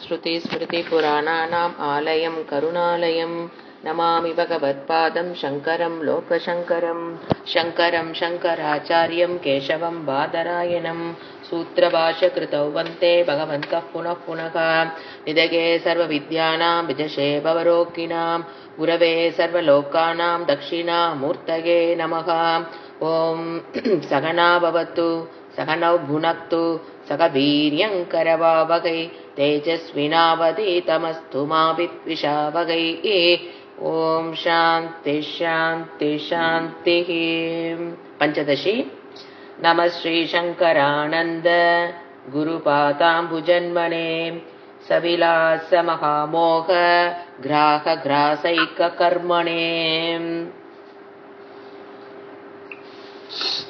श्रुतिस्मृतिपुराणानाम् आलयं करुणालयं नमामि भगवत्पादं शङ्करं लोकशङ्करं शङ्करं शङ्कराचार्यं केशवं बादरायणं सूत्रभाष्यकृतौ वन्दे भगवन्तः पुनः पुनः निधये सर्वविद्यानां विजशे भवरोगिणां गुरवे सर्वलोकानां दक्षिणामूर्तये नमः। ॐ सहना भवतु सहनौ भुनक्तु सह वीर्यङ्करवावहै तेजस्विनावधीतमस्तु मा विद्विषावहै। ॐ शान्ति शान्ति शान्तिः। पञ्चदशी। नमः श्रीशङ्करानन्द गुरुपादाम्बुजन्मने सविलास महामोह ग्राहग्रासैककर्मणे।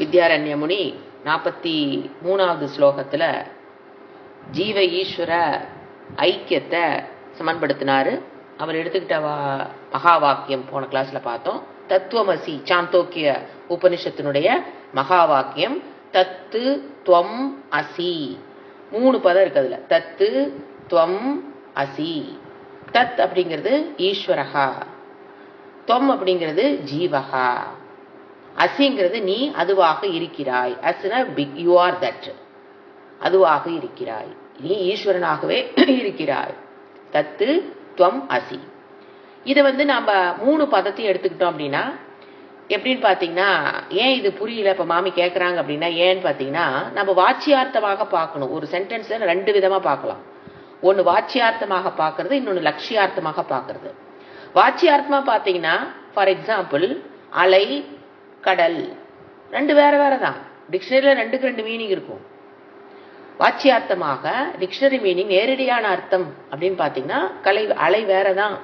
வித்யாரண்ய முனி 43வது ஸ்லோகத்துல ஜீவ ஈஸ்வர ஐக்கியத்தை சமன்படுத்தினாரு. அவர் எடுத்துக்கிட்ட மகா வாக்கியம் போன கிளாஸ்ல பார்த்தோம். தத்துவமசி சாந்தோக்கிய உபனிஷத்தினுடைய மகா வாக்கியம் தத்து துவம் அசி. 3 பதம் இருக்கு அதுல. தத்து துவம் அசி. தத் அப்படிங்கிறது ஈஸ்வரஹா, துவம் அப்படிங்கிறது ஜீவஹா, அசிங்கிறது நீ அதுவாக இருக்கிறாய். அஸ்னா யூ ஆர் தட், அதுவாக இருக்கிறாய், நீ ஈஸ்வரனாகவே இருக்கிறாய். தத்து துவம் அசி. இதை நாம 3 பதத்தையும் எடுத்துக்கிட்டோம் அப்படின்னா எப்படின்னு பாத்தீங்கன்னா, ஏன் இது புரியல இப்ப மாமி கேட்கறாங்க அப்படின்னா, ஏன்னு பாத்தீங்கன்னா நம்ம வாச்சியார்த்தமாக பார்க்கணும். ஒரு சென்டென்ஸ்ல 2 விதமா பார்க்கலாம். ஒன்னு வாச்சியார்த்தமாக பார்க்கறது, இன்னொன்னு லட்சியார்த்தமாக பார்க்கறது. வாச்சியார்த்தமா பாத்தீங்கன்னா ஃபார் எக்ஸாம்பிள் அலை கடல் 2 வேற வேற தான். டிக்ஷனரியில 2க்கு 2 மீனிங் இருக்கும். வாச்சியார்த்தமாக டிக்ஷனரி மீனிங் நேரடியான அர்த்தம் அப்படின்னு பாத்தீங்கன்னா அலை வேறதான்,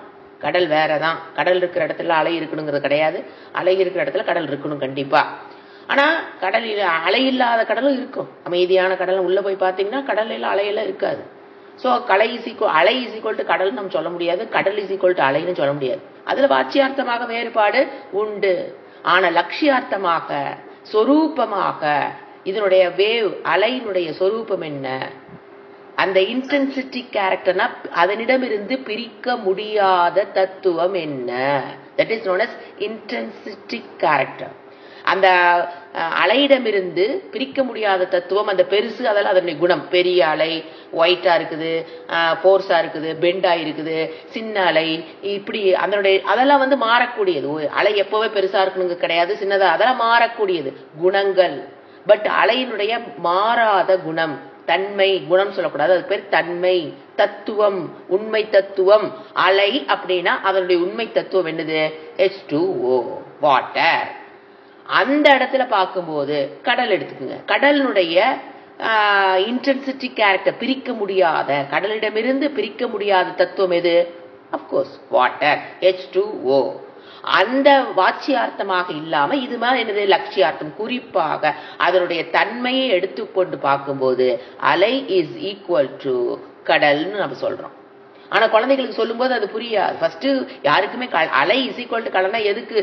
கடல் வேறதான். கடல் இருக்கிற இடத்துல அலை இருக்கணுங்கிறது கிடையாது, அலை இருக்கிற இடத்துல கடல் இருக்கணும் கண்டிப்பா. ஆனா கடலில் அலை இல்லாத கடலும் இருக்கும். அமைதியான கடல் உள்ள போய் பாத்தீங்கன்னா கடல்ல அலையெல்லாம் இருக்காது. சோ அலை இஸ் ஈக்குவல் டு கடல் நம்ம சொல்ல முடியாது, கடல் இஸ் ஈக்குவல் டு அலைன்னு சொல்ல முடியாது. அதுல வாச்சியார்த்தமாக வேறுபாடு உண்டு. ஆனா லட்சியார்த்தமாக சொரூபமாக இதனுடைய வேவ் அலையினுடைய சொரூபம் என்ன, அந்த இன்டென்சிட்டி கேரக்டர்னா அதனிடமிருந்து பிரிக்க முடியாத தத்துவம் என்ன, that is known as intensity character. அந்த அலையிடமிருந்து பிரிக்க முடியாத தத்துவம், அந்த பெருசு, அதெல்லாம் அதனுடைய குணம். பெரிய அலை ஒயிட்டா இருக்குது, போர்ஸா இருக்குது, பெண்டா இருக்குது, சின்ன அலை இப்படி அதனுடைய அதெல்லாம் மாறக்கூடியது. அலை எப்பவே பெருசா இருக்கணுங்க கிடையாது, சின்னதா, அதெல்லாம் மாறக்கூடியது குணங்கள். பட் அலையினுடைய மாறாத குணம், தன்மை, குணம் சொல்லக்கூடாது, அது பேர் தன்மை, தத்துவம், உண்மை தத்துவம். அலை அப்படின்னா அதனுடைய உண்மை தத்துவம் என்னது? H2O, water. அந்த இடத்துல பார்க்கும்போது கடல் எடுத்துக்குங்க. கடலினுடைய இன்டென்சிட்டி கேரக்டர் பிரிக்க முடியாத, கடலிடமிருந்து பிரிக்க முடியாத தத்துவம் எது? Of course water, H2O. அந்த வாச்சியார்த்தமாக இல்லாம இது மாதிரி என்னது? லட்சியார்த்தம். குறிப்பாக அதனுடைய தன்மையை எடுத்துக்கொண்டு பார்க்கும்போது அலை இஸ் ஈக்குவல் டு கடல்னு நம்ம சொல்றோம். ஆனா குழந்தைகளுக்கு சொல்லும் போது அது புரியாது. ஃபர்ஸ்ட் யாருக்குமே அலை இஸ் ஈக்குவல் டு கடல்னா எதுக்கு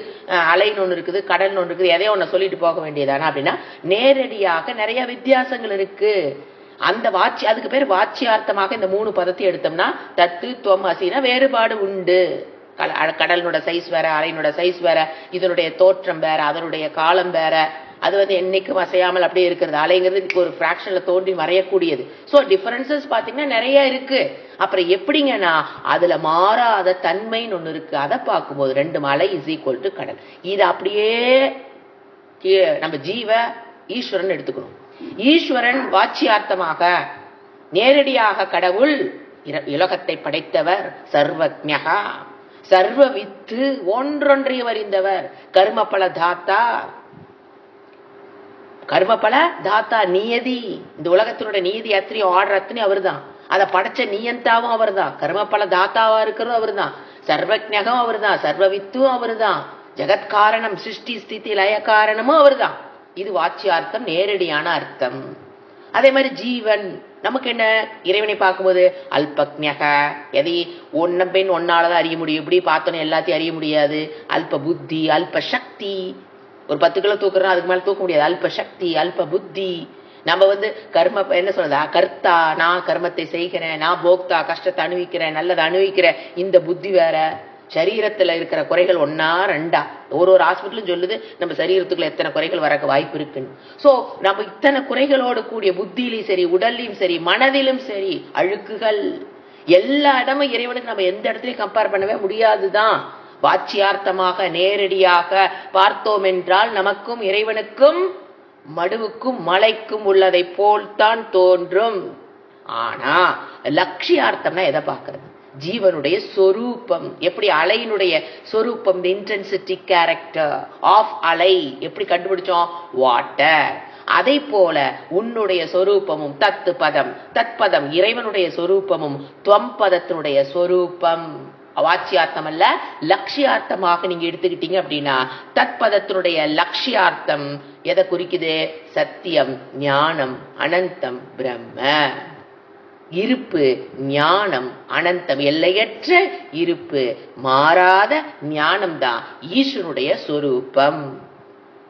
அலைன்னு ஒண்ணு இருக்குது, கடல்னு ஒண்ணு இருக்குது, எதையோ ஒண்ணு சொல்லிட்டு போக வேண்டியதானா அப்படின்னா நேரடியாக நிறைய வித்தியாசங்கள் இருக்கு. அந்த அதுக்கு பேர் வாச்சியார்த்தமாக இந்த 3 பதத்தை எடுத்தோம்னா தத்து துவம் அசினா வேறுபாடு உண்டு. கடலினோட சைஸ் வேற, அலையினோட சைஸ் வேற, இதனுடைய தோற்றம் வேற, அதனுடைய காலம் வேற. அது என்னைக்கும் அசையாமல் அப்படியே இருக்கிறது. அலைங்கிறது ஒரு பிராக்ஷன்ல தோன்றி மறையக்கூடியது. சோ டிஃபரன்சஸ் பாத்தீங்கன்னா நிறைய இருக்கு. அப்புறம் எப்படிங்கன்னா அதுல மாறாத தன்மைன்னு ஒண்ணு இருக்கு. அதை பார்க்கும்போது 2 அலை இஸ் ஈக்குவல் டு கடல். இது அப்படியே நம்ம ஜீவ ஈஸ்வரன் எடுத்துக்கணும். ஈஸ்வரன் வாச்சியார்த்தமாக நேரடியாக கடவுள், உலகத்தை படைத்தவர், சர்வஜ்ஞா, சர்வவித்து, ஒன்றொன்றையும் அறிந்தவர், கர்மபல தாத்தா, கர்மபல தாத்தா, நியதி, இந்த உலகத்தினுடைய நீதி அத்தனையும் ஆர்டர் அத்தனையும் அவர் தான். அதை படைச்ச நியந்தாவும் அவர் தான், கர்மபல தாத்தாவா இருக்கிறதும் அவர் தான், சர்வஜ்ஞகம் அவர் தான், சர்வவித்தும் அவர் தான், ஜெகத்காரணம் சிருஷ்டி ஸ்திதி லய காரணமும் அவர் தான். இது வாச்சியார்த்தம், நேரடியான அர்த்தம். அதே மாதிரி ஜீவன் நமக்கு என்ன? இறைவனை பார்க்கும்போது அல்பக்ஞக, எதை ஒன்ன பெண் ஒன்னாலதான் அறிய முடியும். இப்படி பார்த்தோன்னு எல்லாத்தையும் அறிய முடியாது. அல்ப புத்தி, அல்ப சக்தி. ஒரு 10 கிலோ தூக்குறோம், அதுக்கு மேல தூக்க முடியாது. அல்ப சக்தி, அல்ப புத்தி, நம்ம கர்ம என்ன சொல்றதா, கர்த்தா நான் கர்மத்தை செய்கிறேன், நான் போக்தா கஷ்டத்தை அனுபவிக்கிறேன், நல்லதை அனுபவிக்கிறேன், இந்த புத்தி வேற. சரீரத்துல இருக்கிற குறைகள் 1 2 ஒரு ஹாஸ்பிட்டலும் சொல்லுது நம்ம சரீரத்துக்குள்ள எத்தனை குறைகள் வரக்க வாய்ப்பு இருக்குன்னு. சோ நம்ம இத்தனை குறைகளோடு கூடிய புத்தியிலும் சரி, உடல்லையும் சரி, மனதிலும் சரி அழுக்குகள் எல்லா இடமும் இறைவனுக்கு நம்ம எந்த இடத்துலயும் கம்பேர் பண்ணவே முடியாதுதான். வாட்சியார்த்தமாக நேரடியாக பார்த்தோம் என்றால் நமக்கும் இறைவனுக்கும் மடுவுக்கும் மலைக்கும் உள்ளதை போல்தான் தோன்றும். ஆனா லட்சியார்த்தம்னா எதை பார்க்கறது? ஜீவனுடைய சொரூபம். எப்படி அலையினுடைய சொரூபம், தி இன்டென்சிட்டி கேரக்டர் ஆஃப் அலை எப்படி கண்டுபிடிச்சோம்? வாட்டர். அதை போல உன்னுடைய சொரூபமும் தத்து பதம், தத்பதம் இறைவனுடைய சொரூபமும் துவம் பதத்தினுடைய சொரூபம். வாட்சியார்த்தம் அல்ல, லட்சியார்த்தமாக நீங்க எடுத்துக்கிட்டீங்க அப்படின்னா தத்பதத்தினுடைய லட்சியார்த்தம் எதை குறிக்குது? சத்தியம், ஞானம், அனந்தம், பிரம்ம. இருப்பு, ஞானம், அனந்தம், எல்லையற்ற இருப்பு, மாறாத ஞானம் தான் ஈஸ்வனுடைய சொரூபம்.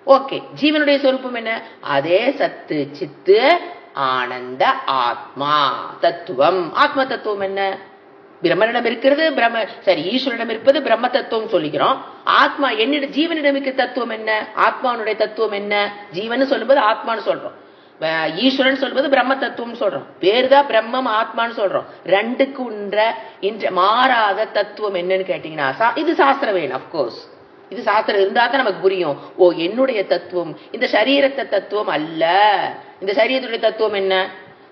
ஓகே, ஜீவனுடைய சொரூபம் என்ன? அதே சத்து சித்து ஆனந்த ஆத்மா தத்துவம். ஆத்ம தத்துவம் என்ன? பிரம்மனிடம் இருக்கிறது பிரம்ம, சரி, ஈஸ்வரனிடம் இருப்பது பிரம்ம தத்துவம் சொல்லிக்கிறோம். ஆத்மா என்னிடம், ஜீவனிடம் இருக்கிற தத்துவம் என்ன? ஆத்மானுடைய தத்துவம் என்ன? ஜீவன் சொல்லும்போது ஆத்மான்னு சொல்றோம், ஈஸ்வரன் சொல்வது பிரம்ம தத்துவம் சொல்றோம். பேருதான் பிரம்மம் ஆத்மான்னு சொல்றோம். ரெண்டுக்கு மாறாத தத்துவம் என்னன்னு கேட்டீங்கன்னா இது சாஸ்திரம் வேணும். அப்கோர்ஸ் இது சாஸ்திரம் இருந்தா தான் நமக்கு புரியும். ஓ, என்னுடைய தத்துவம் இந்த சரீரத்தை தத்துவம் அல்ல. இந்த சரீரத்துடைய தத்துவம் என்ன?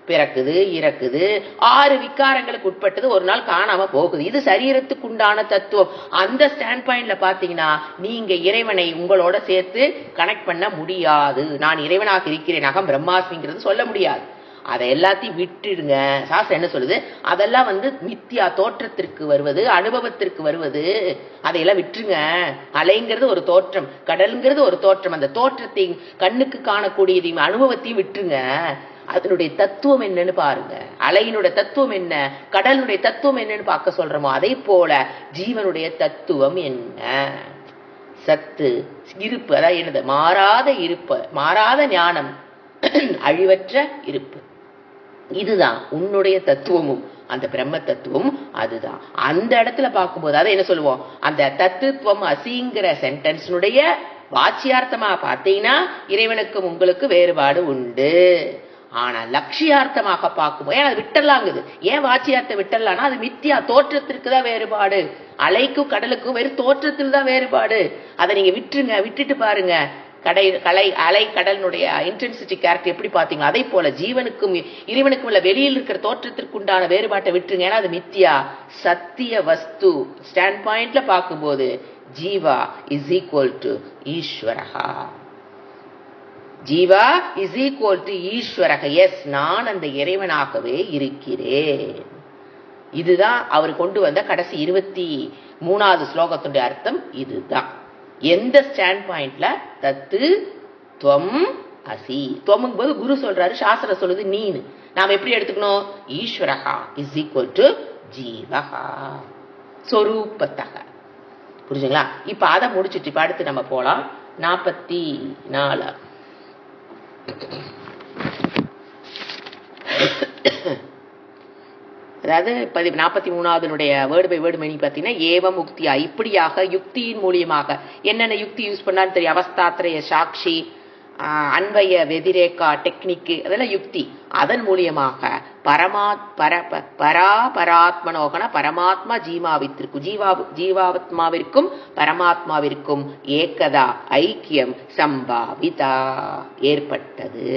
பிறக்குது, இறக்குது, 6 விகாரங்களுக்கு உட்பட்டது, ஒரு நாள் காணாம போகுது. இது சரீரத்துக்கு உண்டான தத்துவம். அந்த ஸ்டாண்ட் பாயிண்ட்ல பாத்தீங்கன்னா நீங்க இறைவனை உங்களோட சேர்த்து கனெக்ட் பண்ண முடியாது. நான் இறைவனாக இருக்கிறேன், அகம் பிரம்மாஸ்மிங்கிறது சொல்ல முடியாது. அதை எல்லாத்தையும் விட்டுடுங்க. சாஸ்திரம் என்ன சொல்லுது? அதெல்லாம் மித்தியா, தோற்றத்திற்கு வருவது, அனுபவத்திற்கு வருவது. அதையெல்லாம் விட்டுருங்க. அலைங்கிறது ஒரு தோற்றம், கடல்ங்கிறது ஒரு தோற்றம். அந்த தோற்றத்தையும் கண்ணுக்கு காணக்கூடியதையும் அனுபவத்தையும் விட்டுருங்க. அதனுடைய தத்துவம் என்னன்னு பாருங்க. அலையினுடைய தத்துவம் என்ன, கடலுடைய தத்துவம் என்னன்னு பார்க்க சொல்றோமோ அதே போல ஜீவனுடைய தத்துவம் என்ன? சத்து, இருப்பு, அதாவது என்னது? மாறாத இருப்பு, மாறாத ஞானம், அழிவற்ற இருப்பு. இதுதான் உன்னுடைய தத்துவமும் அந்த பிரம்ம தத்துவம். அதுதான் அந்த இடத்துல பார்க்கும்போது அதை என்ன சொல்லுவோம்? அந்த தத்துவம் அசிங்கிற சென்டென்ஸினுடைய வாட்சியார்த்தமா பார்த்தீங்கன்னா இறைவனுக்கும் உங்களுக்கு வேறுபாடு உண்டு. ஆனா லட்சியார்த்தமாக பார்க்கும்போது அது விட்டலாங்குது. ஏன் வாட்சியார்த்தம் விட்டலாம்னா அது மித்தியா, தோற்றத்திற்கு தான் வேறுபாடு. அலைக்கும் கடலுக்கும் வெறும் தோற்றத்தில் தான் வேறுபாடு. அதை நீங்க விட்டுருங்க. விட்டுட்டு பாருங்க அலை கடலினுடைய இன்டென்சிட்டி கேரக்டர் எப்படி பாத்தீங்க? அதே போல ஜீவனுக்கும் இறைவனுக்கும் உள்ள வெளியில் இருக்கிற தோற்றத்திற்கு உண்டான வேறுபாட்டை விட்டுருங்க. ஏன்னா அது மித்தியா. சத்திய வஸ்து ஸ்டாண்ட் பாயிண்ட்ல பார்க்கும்போது ஜீவா இஸ் ஈக்குவல் டு ஈஸ்வரஹா. ஜீவா இஸ் ஈக்குவல் டு ஈஸ்வரக. எஸ், நான் அந்த இறைவனாகவே இருக்கிறேன். இதுதான் அவர் கொண்டு வந்த கடைசி 23வது ஸ்லோகத்துடைய அர்த்தம். இதுதான் எந்த ஸ்டாண்ட் பாயிண்ட்ல தத்து துவம் அசி. துவமும் போது குரு சொல்றாரு, சாஸ்திரம் சொல்லுது நீனு. நாம எப்படி எடுத்துக்கணும்? ஈஸ்வரகா இஸ் ஈக்குவல் டு ஜீவகா சொரூபத்தக. புரிஞ்சுங்களா? இப்ப அதை முடிச்சுட்டு இப்ப அடுத்து நம்ம போலாம் 44. அதாவது 43வது வேர்டு பை வேர்டு மீனிங் பார்த்தீங்கன்னா ஏவம் முக்தியா, இப்படியாக யுக்தியின் மூலியமாக என்னென்ன யுக்தி யூஸ் பண்ணாலும் தெரியும். அவஸ்தாத்திரைய சாட்சி, அன்வய வெதிரேகா டெக்னிக்கு, அதெல்லாம் யுக்தி. அதன் மூலியமாக பராத்மனோகன பரமாத்மா ஜீவாத்மாவிற்கும் பரமாத்மாவிற்கும் ஏகதா ஐக்கியம் சம்பாவிதா ஏற்பட்டது.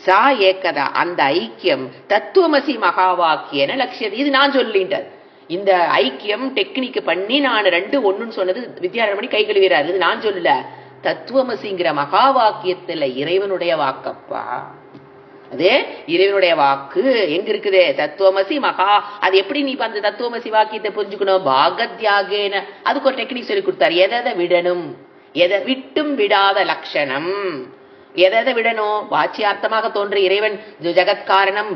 சா ஏகதா, அந்த ஐக்கியம் தத்துவமசி மகா வாக்கியன லட்சியது. இது நான் சொல்லிட்டார். இந்த ஐக்கியம் டெக்னிக் பண்ணி நான் 2 1 சொன்னது வித்யாரண்யமணி கை கழுவிறாரு. இது நான் சொல்லல, தத்துவமசிங்கிற மகா வாக்கியத்துல இறைவனுடைய வாக்கப்பா. அதே இறைவனுடைய வாக்கு எங்க இருக்குது? தத்துவமசி மகா. அது எப்படி நீ அந்த தத்துவமசி வாக்கியத்தை புரிஞ்சுக்கணும்? பாகத்யாகேன, அதுக்கு ஒரு டெக்னிக் சொல்லி கொடுத்தாரு. எதை விடணும், எதை விட்டும் விடாத லட்சணம். எதை விடணும்? வாச்சியார்த்தமாக தோன்ற இறைவன் ஜெகத்காரணம்,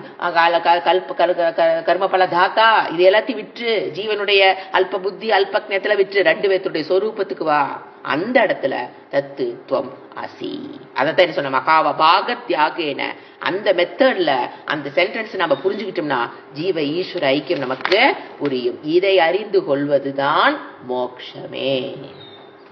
கர்ம பல தாத்தா, இது எல்லாத்தையும் விற்று ஜீவனுடைய அல்ப புத்தி அல்பக்ஞத்துல விற்று 2 பேத்துடைய சொரூபத்துக்கு வா. அந்த இடத்துல தத்து துவம் அசி. அதைத்தான் சொன்ன மகாவ பாகத் தியாகேன. அந்த மெத்தட்ல அந்த சென்டென்ஸ் நம்ம புரிஞ்சுக்கிட்டோம்னா ஜீவ ஈஸ்வர ஐக்கியம் நமக்கு புரியும். இதை அறிந்து கொள்வதுதான் மோட்சமே.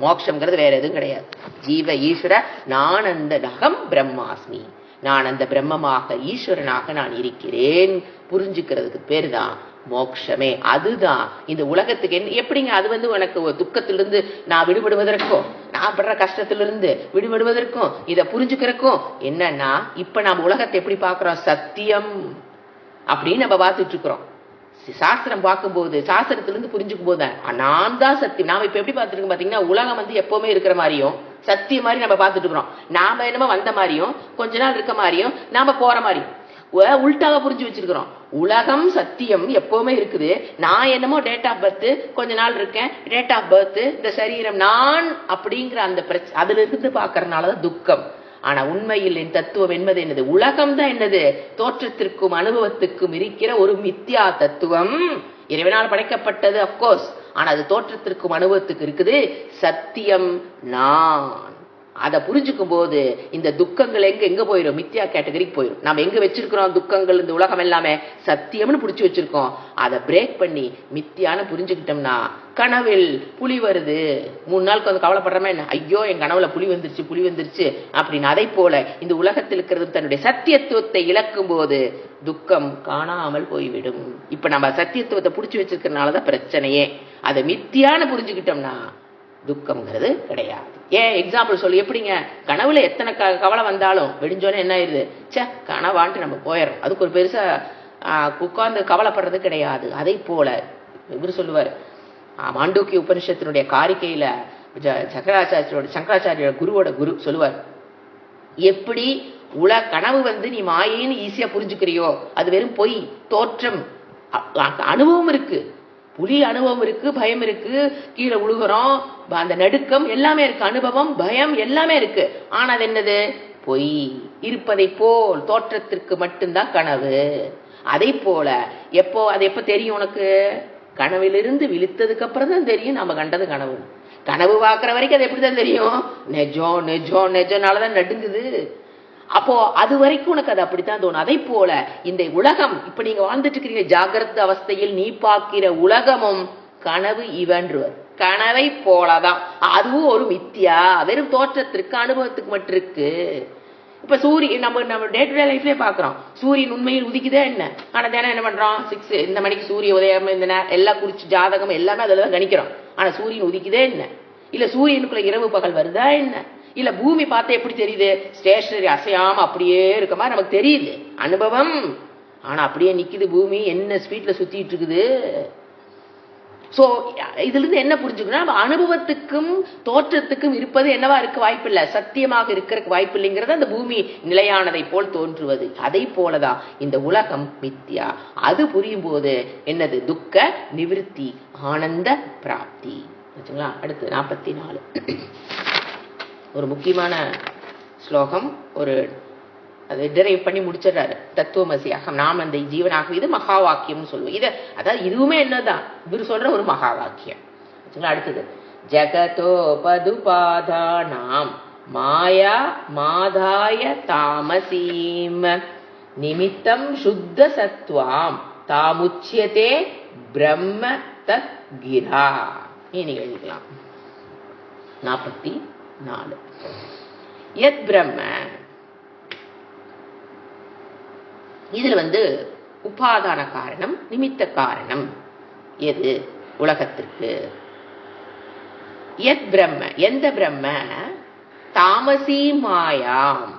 மோட்சம்ங்கிறது வேற எதுவும் கிடையாது. ஜீவ ஈஸ்வர நான் அந்த அகம் பிரம்மாஸ்மி, நான் அந்த பிரம்மமாக ஈஸ்வரனாக நான் இருக்கிறேன் புரிஞ்சுக்கிறதுக்கு பேரு தான் மோட்சமே. அதுதான் இந்த உலகத்துக்கு எப்படிங்க அது உனக்கு துக்கத்திலிருந்து நான் விடுபடுவதற்கும், நான் படுற கஷ்டத்திலிருந்து விடுபடுவதற்கும், இதை புரிஞ்சுக்கிறதுக்கும் என்னன்னா, இப்ப நாம உலகத்தை எப்படி பாக்குறோம்? சத்தியம் அப்படின்னு நம்ம பார்த்துட்டு இருக்கிறோம். சாஸ்திரம் பார்க்கும்போது, சாஸ்திரத்திலிருந்து புரிஞ்சுக்கும் போது நான் தான் சத்தியம். நாம இப்ப எப்படி பார்த்துருக்கோம் பாத்தீங்கன்னா, உலகம் எப்பவுமே இருக்கிற மாதிரியும் சத்தியம் மாதிரி நம்ம பார்த்துட்டு இருக்கிறோம். நாம என்னமோ வந்த மாதிரியும் கொஞ்ச நாள் இருக்க மாதிரியும் நாம போற மாதிரியும் உள்டாக புரிஞ்சு வச்சிருக்கிறோம். உலகம் சத்தியம் எப்பவுமே இருக்குது. நான் என்னமோ டேட் ஆஃப் பர்த் கொஞ்ச நாள் இருக்கேன், டேட் ஆஃப் பர்த் இந்த சரீரம் நான் அப்படிங்கிற அந்த அதுல இருந்து பாக்குறதுனாலதான் துக்கம். ஆனா உண்மையில் என் தத்துவம் என்பது என்னது? உலகம் தான் என்னது? தோற்றத்திற்கும் அனுபவத்துக்கும் இருக்கிற ஒரு மித்யா தத்துவம். இறைவனால் படைக்கப்பட்டது அப்கோர்ஸ், ஆனா அது தோற்றத்திற்கும் அனுபவத்துக்கு இருக்குது. சத்தியம் நான். அதை புரிஞ்சுக்கும் போது இந்த துக்கங்கள் எங்க போயிடும்? மித்யா கேட்டகரிக்கு போயிடும். நம்ம எங்க வச்சிருக்கிறோம் துக்கங்கள்? இந்த உலகம் எல்லாமே சத்தியம்னு புடிச்சு வச்சிருக்கோம். அதை பிரேக் பண்ணி மித்தியான்னு புரிஞ்சுக்கிட்டோம்னா, கனவில் புலி வருது 3 நாளுக்கு வந்து கவலைப்படுறமே என்ன, ஐயோ என் கனவுல புலி வந்துருச்சு அப்படின்னு. அதை போல இந்த உலகத்தில் இருக்கிறது தன்னுடைய சத்தியத்துவத்தை இழக்கும் போது துக்கம் காணாமல் போய்விடும். இப்ப நம்ம சத்தியத்துவத்தை புடிச்சு வச்சிருக்கிறதுனாலதான் பிரச்சனையே. அதை மித்தியான்னு புரிஞ்சுக்கிட்டோம்னா துக்கம்ங்கிறது கிடையாது. ஏன் எக்ஸாம்பிள் சொல்லி, எப்படிங்க கனவுல எத்தனை கவலை வந்தாலும் வெடிஞ்சோன்னே என்ன ஆயிருது? கனவான்ட்டு நம்ம போயிடும். அதுக்கு ஒரு பெருசா உட்கார்ந்து கவலைப்படுறது கிடையாது. அதை போல இவர் சொல்லுவார், மாண்டூக்கிய உபனிஷத்தினுடைய காரிக்கையில சங்கராச்சாரியோட குருவோட குரு சொல்லுவார், எப்படி கனவு நீ மாயின்னு ஈஸியா புரிஞ்சுக்கிறியோ, அது வெறும் பொய் தோற்றம். அனுபவம் இருக்கு, புலி அனுபவம் இருக்கு, பயம் இருக்கு, கீழே உழுகிறோம், அந்த நடுக்கம் எல்லாமே இருக்கு, அனுபவம் பயம் எல்லாமே இருக்கு. ஆனா அது என்னது? பொய். இருப்பதை போல் தோற்றத்திற்கு மட்டும்தான் கனவு. அதை போல அது எப்ப தெரியும் உனக்கு? கனவிலிருந்து விழித்ததுக்கு அப்புறம் தான் தெரியும் நம்ம கண்டது கனவு. கனவு பார்க்கிற வரைக்கும் அது எப்படிதான் தெரியும்? நெஜம் நெஜம் நெஜம்னாலதான் நடுங்குது. அப்போ அது வரைக்கும் உனக்கு அது அப்படித்தான் தோணும். அதை போல இந்த உலகம், இப்ப நீங்க வாழ்ந்துட்டு இருக்கிறீங்க ஜாகிரத அவஸ்தையில் நீ பார்க்கிற உலகமும் கனவு இவன்றுவர். கனவை போலதான் அதுவும் ஒரு மித்தியா, வெறும் தோற்றத்திற்கு அனுபவத்துக்கு மட்டும் இருக்கு. இப்ப சூரியன் நம்ம டே டு டே லைஃப்லயே பாக்குறோம், சூரியன் உண்மையில் உதிக்குதே என்ன? ஆனா தினம் என்ன பண்றோம்? 6 இந்த மணிக்கு சூரிய உதயம், இந்த எல்லாம் குறிச்சு ஜாதகம் எல்லாமே அதுலதான் கணிக்கிறோம். ஆனா சூரியன் உதிக்குதே என்ன? இல்ல சூரியனுக்குள்ள இரவு பகல் வருதா என்ன? இல்ல பூமி பார்த்தா எப்படி தெரியுது? ஸ்டேஷனரி அசையாம அப்படியே இருக்க மாதிரி நமக்கு தெரியுது, அனுபவம். ஆனா அப்படியே நிக்குது பூமி, என்ன ஸ்பீட்ல சுத்திட்டு இருக்குது. சோ இதுல இருந்து என்ன புரிஞ்சுக்கணும்? அனுபவத்துக்கும் தோற்றத்துக்கும் இருப்பது என்னவா இருக்க வாய்ப்பு இல்ல, சத்தியமாக இருக்கிறதுக்கு வாய்ப்பு இல்லைங்கிறது அந்த பூமி நிலையானதை போல் தோன்றுவது. அதை போலதான் இந்த உலகம் மித்யா. அது புரியும் போது என்னது? துக்க நிவிருத்தி, ஆனந்த பிராப்தி. அடுத்து 44 ஒரு முக்கியமான ஸ்லோகம். ஒரு அதை டிரைவ் பண்ணி முடிச்சிடறாரு. தத்துவமசி அகம் நாம் அந்த ஜீவனாக, இது மகா வாக்கியம்னு சொல்லுவோம். இதை அதாவது இதுவுமே என்னதான் இவர் சொல்ற ஒரு மகா வாக்கியம். அடுத்தது ஜகதோ பதுபாதானாம் மாயா மாதாய தாமசீம் நிமித்தம் சுத்த சத்வாம் தாமுச்சியதே பிரம்ம தத் கிரா. நீங்க எழுதிக்கலாம். 44 யத் பிரம்ம, இதுல உபாதான காரணம் நிமித்த காரணம் எது உலகத்திற்கு? யத் பிரம்ம, எந்த பிரம்ம? தாமசி மாயாம்,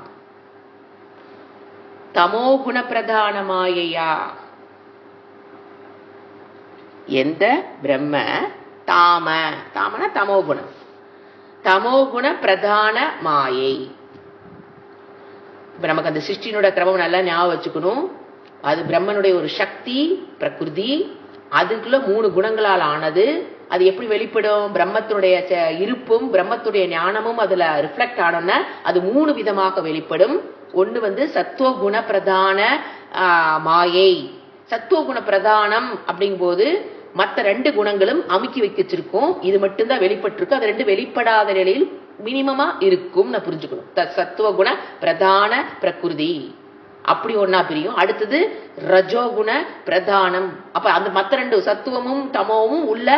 தமோகுண பிரதான மாயையா. எந்த பிரம்ம? தாமன தமோகுணம், தமோகுண பிரதான மாயை. இப்ப நமக்கு அந்த சிருஷ்டினோட கிரமம் நல்லா ஞாபகம் வச்சுக்கணும். அது பிரம்மனுடைய ஒரு சக்தி பிரகிருதி, அதுக்குள்ள 3 குணங்களால் ஆனது. அது எப்படி வெளிப்படும்? பிரம்மத்துடைய இருப்பும் பிரம்மத்துடைய ஞானமும் அதுல ரிஃப்ளெக்ட் ஆனோம்னா அது 3 விதமாக வெளிப்படும். ஒண்ணு சத்துவகுண பிரதான மாயை. சத்துவகுண பிரதானம் அப்படிங்கும் போது மற்ற 2 குணங்களும் அமுக்கி வச்சிருக்கும். இது மட்டும்தான் வெளிப்பட்டிருக்கு. அது 2 வெளிப்படாத நிலையில் மினிமமா இருக்கும் புரிஞ்சுக்கணும். சத்துவகுண பிரதான பிரகிருதி அப்படி ஒன்னா பிரியும். அடுத்தது ரஜோகுண பிரதானம். அப்ப அந்த மற்ற 2 சத்துவமும் தமோவும் உள்ள